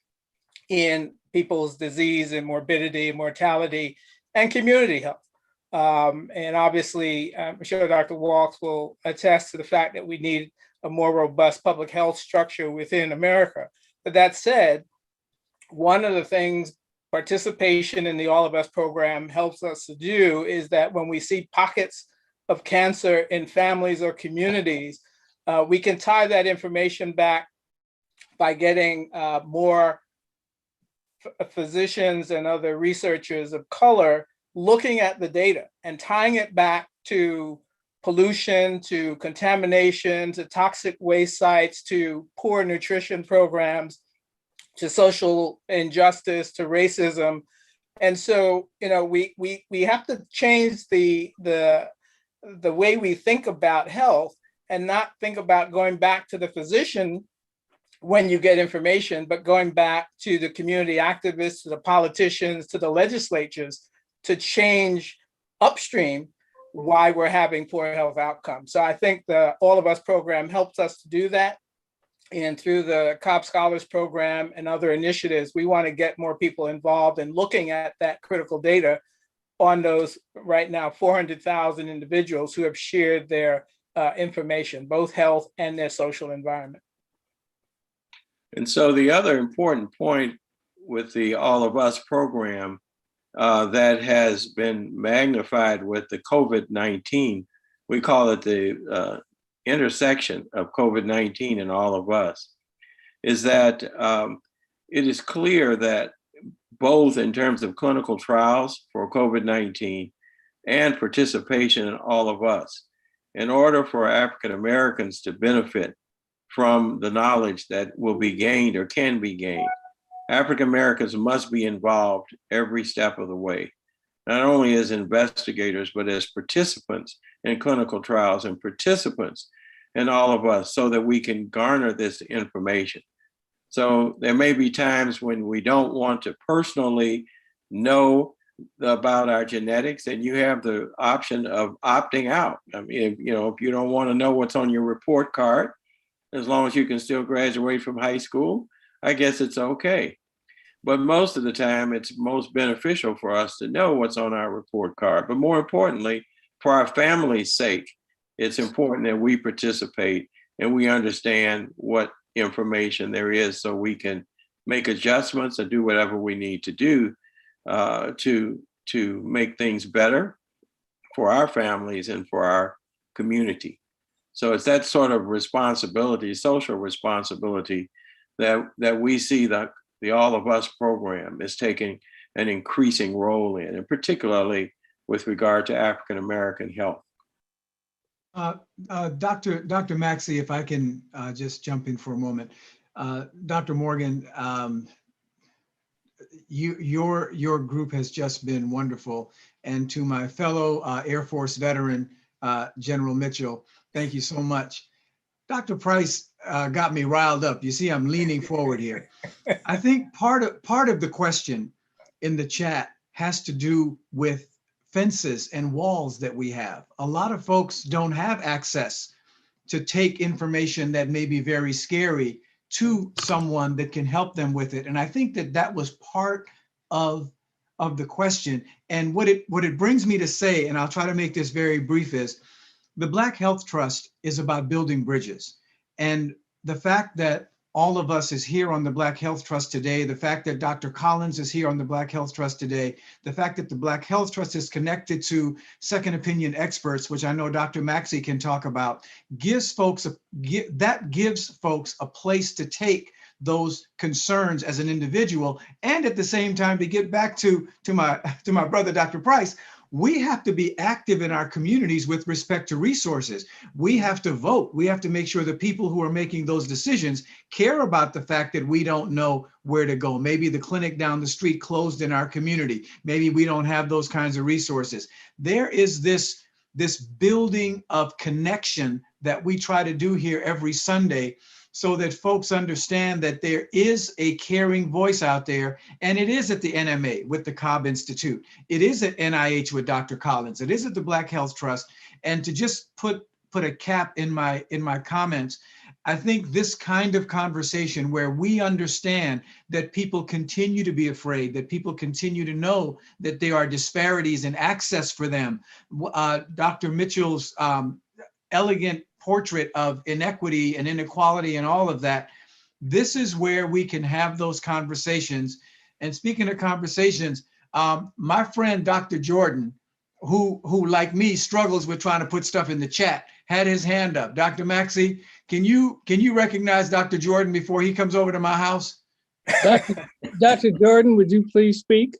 in people's disease and morbidity and mortality and community health. And obviously, I'm sure Dr. Walks will attest to the fact that we need a more robust public health structure within America. But that said, one of the things participation in the All of Us program helps us to do is that when we see pockets of cancer in families or communities, we can tie that information back by getting more physicians and other researchers of color looking at the data and tying it back to pollution, to contamination, to toxic waste sites, to poor nutrition programs, to social injustice, to racism. And so, we have to change the way we think about health and not think about going back to the physician when you get information, but going back to the community activists, to the politicians, to the legislatures to change upstream why we're having poor health outcomes. So I think the All of Us program helps us to do that. And through the Cobb Scholars Program and other initiatives, we want to get more people involved in looking at that critical data on those right now 400,000 individuals who have shared their information, both health and their social environment. And so the other important point with the All of Us program that has been magnified with the COVID-19, we call it the intersection of COVID-19 and All of Us, is that it is clear that both in terms of clinical trials for COVID-19 and participation in All of Us, in order for African Americans to benefit from the knowledge that will be gained or can be gained, African Americans must be involved every step of the way, not only as investigators, but as participants in clinical trials and participants in All of Us, so that we can garner this information. So there may be times when we don't want to personally know about our genetics, and you have the option of opting out. I mean, if you don't want to know what's on your report card, as long as you can still graduate from high school, I guess it's okay. But most of the time, it's most beneficial for us to know what's on our report card. But more importantly, for our family's sake, it's important that we participate and we understand what information there is so we can make adjustments and do whatever we need to do to make things better for our families and for our community. So it's that sort of responsibility, social responsibility, that we see that the All of Us program is taking an increasing role in, and particularly with regard to African American health. Dr. Maxey, if I can just jump in for a moment. Dr. Morgan, your group has just been wonderful. And to my fellow Air Force veteran, General Mitchell, thank you so much. Dr. Price got me riled up. You see, I'm leaning forward here. I think part of the question in the chat has to do with fences and walls that we have. A lot of folks don't have access to take information that may be very scary to someone that can help them with it. And I think that was part of the question. And what it brings me to say, and I'll try to make this very brief, is the Black Health Trust is about building bridges. And the fact that all of us is here on the Black Health Trust today, the fact that Dr. Collins is here on the Black Health Trust today, the fact that the Black Health Trust is connected to second opinion experts, which I know Dr. Maxey can talk about, gives folks a place to take those concerns as an individual. And at the same time, to get back to my brother, Dr. Price, we have to be active in our communities with respect to resources. We have to vote. We have to make sure the people who are making those decisions care about the fact that we don't know where to go. Maybe the clinic down the street closed in our community. Maybe we don't have those kinds of resources. There is this building of connection that we try to do here every Sunday, so that folks understand that there is a caring voice out there, and it is at the NMA with the Cobb Institute. It is at NIH with Dr. Collins. It is at the Black Health Trust. And to just put a cap in my comments, I think this kind of conversation where we understand that people continue to be afraid, that people continue to know that there are disparities in access for them. Dr. Mitchell's elegant portrait of inequity and inequality and all of that. This is where we can have those conversations. And speaking of conversations, my friend, Dr. Jordan, who like me struggles with trying to put stuff in the chat, had his hand up. Dr. Maxey, can you recognize Dr. Jordan before he comes over to my house? Dr. Jordan, would you please speak?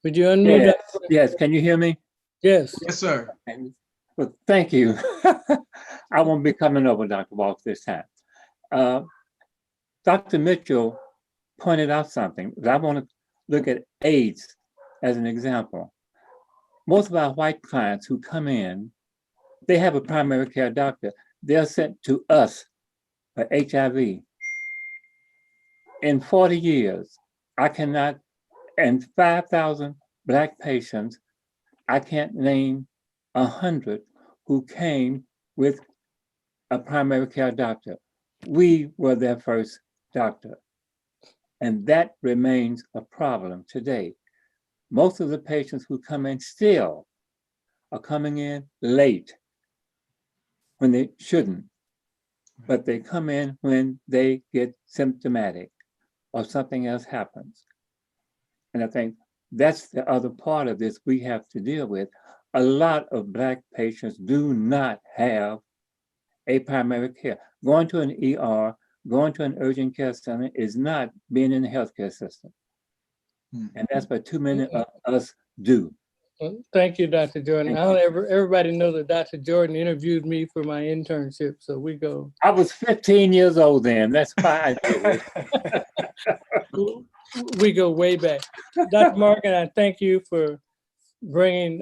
Would you unmute? Yes, yes. Can you hear me? Yes. Yes, sir. Well, thank you. I won't be coming over, Dr. Walks, this time. Dr. Mitchell pointed out something. I want to look at AIDS as an example. Most of our white clients who come in, they have a primary care doctor. They're sent to us for HIV. In 40 years, I cannot, and 5,000 Black patients, I can't name 100 who came with a primary care doctor. We were their first doctor. And that remains a problem today. Most of the patients who come in still are coming in late when they shouldn't, but they come in when they get symptomatic or something else happens. And I think that's the other part of this we have to deal with. A lot of Black patients do not have a primary care. Going to an ER, going to an urgent care center is not being in the healthcare system. And that's what too many of us do. Well, thank you, Dr. Jordan. Everybody knows that Dr. Jordan interviewed me for my internship, so we go. I was 15 years old then. That's why I did it. We go way back. Dr. Morgan, I thank you for bringing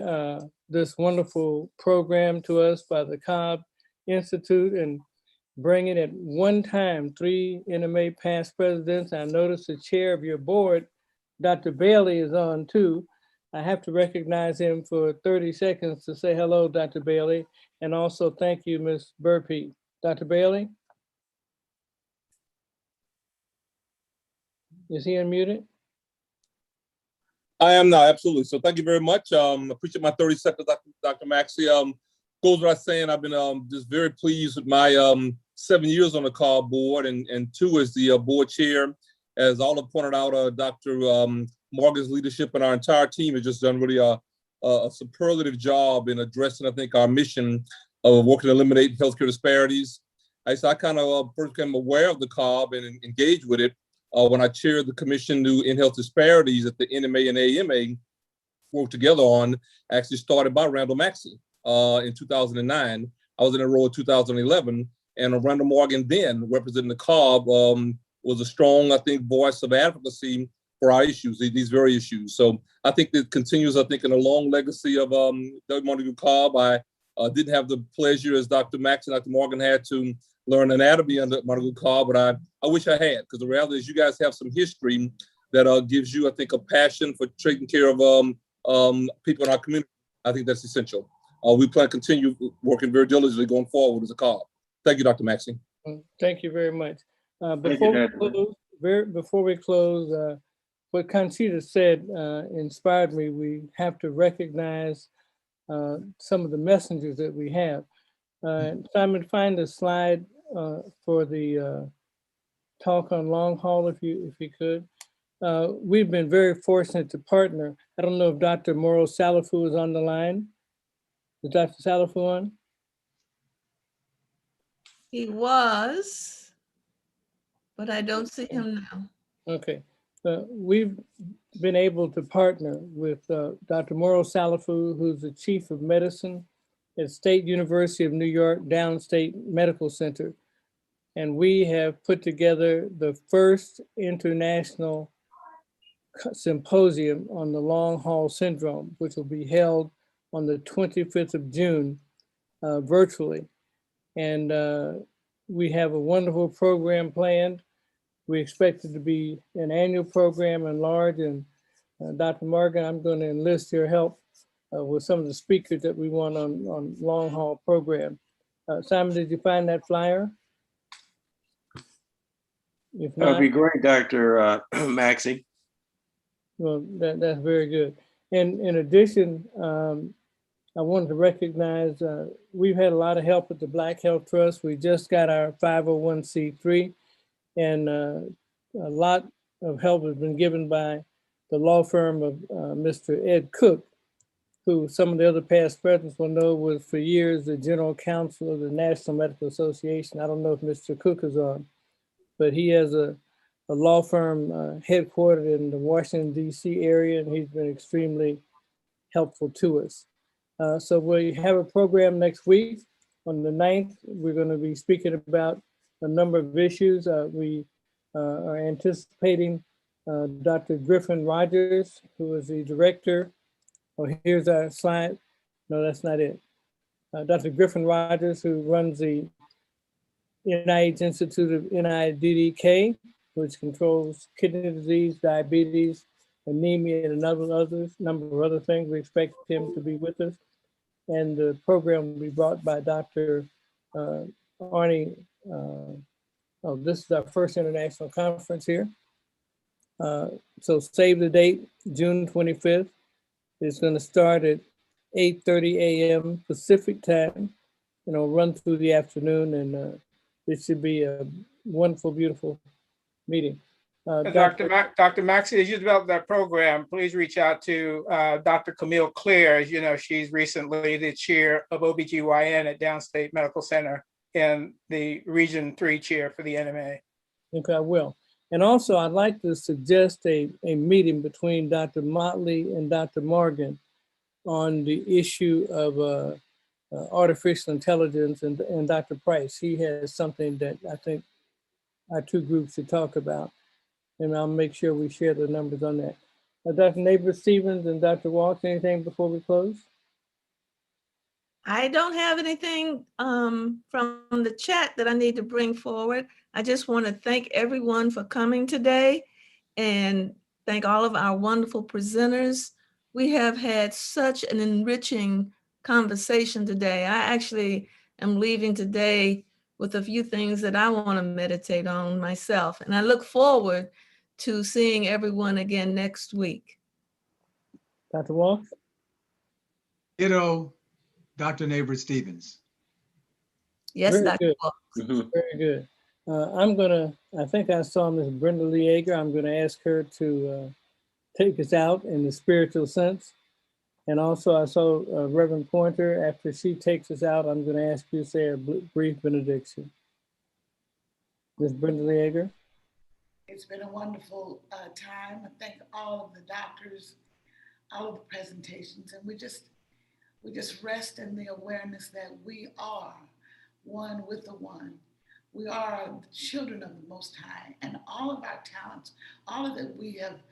this wonderful program to us by the Cobb Institute. And bringing at one time 3 NMA past presidents. I noticed the chair of your board, Dr. Bailey, is on too. I have to recognize him for 30 seconds to say hello, Dr. Bailey, and also thank you, Ms. Burpee. Dr. Bailey? Is he unmuted? I am now, absolutely. So thank you very much. Appreciate my 30 seconds, Dr. Maxey. Goes without saying, I've been just very pleased with my 7 years on the CAR board and 2 as the board chair. As all have pointed out, Dr. Morgan's leadership and our entire team has just done really a superlative job in addressing, I think, our mission of working to eliminate healthcare disparities. I kind of first became aware of the CARB and engaged with it when I chaired the Commission to End Health Disparities that the NMA and AMA worked together on, actually started by Randall Maxey in 2009. I was in a role in 2011, and Randall Morgan then, representing the CARB, was a strong, I think, voice of advocacy for our issues, these very issues. So I think it continues, I think, in a long legacy of Doug Montague CARB. I didn't have the pleasure, as Dr. Max and Dr. Morgan had, to learn anatomy under Montague CARB, but I wish I had, because the reality is you guys have some history that gives you, I think, a passion for taking care of people in our community. I think that's essential. We plan to continue working very diligently going forward as a CARB. Thank you, Dr. Maxey. Thank you very much. Before we close, what Conchita said inspired me. We have to recognize some of the messengers that we have. Simon, find the slide for the talk on long haul, if you could. We've been very fortunate to partner. I don't know if Dr. Moro Salafu is on the line. Is Dr. Salafu on? He was, but I don't see him now. Okay. We've been able to partner with Dr. Moro Salafu, who's the chief of medicine at State University of New York Downstate Medical Center. And we have put together the first international symposium on the long haul syndrome, which will be held on the 25th of June virtually. And we have a wonderful program planned. We expect it to be an annual program and large. And Dr. Morgan, I'm going to enlist your help with some of the speakers that we want on long haul program. Simon, did you find that flyer? If not, that'd be great, Dr. Maxey. Well, that's very good. And in addition, I wanted to recognize we've had a lot of help with the Black Health Trust. We just got our 501c3, and a lot of help has been given by the law firm of Mr. Ed Cook, who some of the other past presidents will know was for years the general counsel of the National Medical Association. I don't know if Mr. Cook is on, but he has a law firm headquartered in the Washington, D.C. area, and he's been extremely helpful to us. So we have a program next week. On the 9th, we're going to be speaking about a number of issues. We are anticipating Dr. Griffin Rogers, who is the director. Oh, here's our slide. No, that's not it. Dr. Griffin Rogers, who runs the NIH Institute of NIDDK, which controls kidney disease, diabetes, anemia, and a number of other things. We expect him to be with us. And the program will be brought by Dr. Arnie. This is our first international conference here. So save the date, June 25th. It's going to start at 8:30 a.m. Pacific time, run through the afternoon, and it should be a wonderful, beautiful meeting. Dr. Maxey, as you develop that program, please reach out to Dr. Camille Clear. As you know, she's recently the chair of OBGYN at Downstate Medical Center and the Region 3 chair for the NMA. Okay, I will. And also, I'd like to suggest a meeting between Dr. Motley and Dr. Morgan on the issue of artificial intelligence and Dr. Price. He has something that I think our two groups should talk about. And I'll make sure we share the numbers on that. Dr. Neighbor Stevens and Dr. Walsh, anything before we close? I don't have anything from the chat that I need to bring forward. I just want to thank everyone for coming today and thank all of our wonderful presenters. We have had such an enriching conversation today. I actually am leaving today with a few things that I want to meditate on myself. And I look forward to seeing everyone again next week. Dr. Walsh? Ditto, Dr. Neighbor Stevens. Yes, Very Dr. good. Walsh. Very good. I think I saw Ms. Brenda Lee Yeager. I'm gonna ask her to take us out in the spiritual sense. And also I saw Reverend Pointer. After she takes us out, I'm gonna ask you to say a brief benediction. Ms. Brenda Lee Yeager. It's been a wonderful time. I thank all of the doctors, all of the presentations, and we just rest in the awareness that we are one with the one. We are the children of the Most High, and all of our talents, all of that we have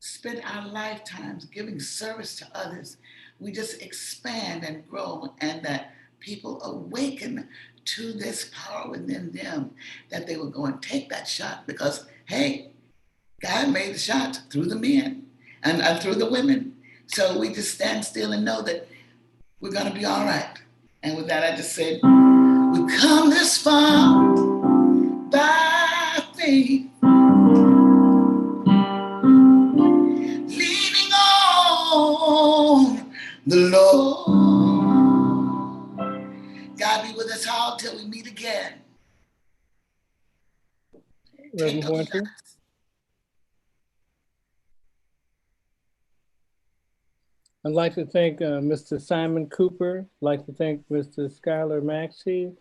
spent our lifetimes giving service to others, we just expand and grow, and that people awaken to this power within them, that they will go and take that shot because, hey, God made the shot through the men and through the women. So we just stand still and know that we're going to be all right. And with that, I just said, we've come this far by faith, leaning on the Lord. God be with us all till we meet again. Reverend Pointer. I'd like to thank Mr. Simon Cooper. I'd like to thank Mr. Skylar Maxey.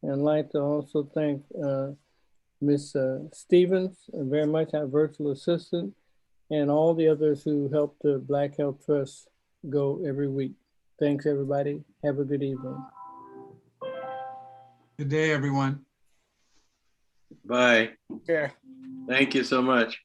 And I'd like to also thank Ms. Stevens very much, our virtual assistant, and all the others who help the Black Health Trust go every week. Thanks, everybody. Have a good evening. Good day, everyone. Bye. Yeah. Thank you so much.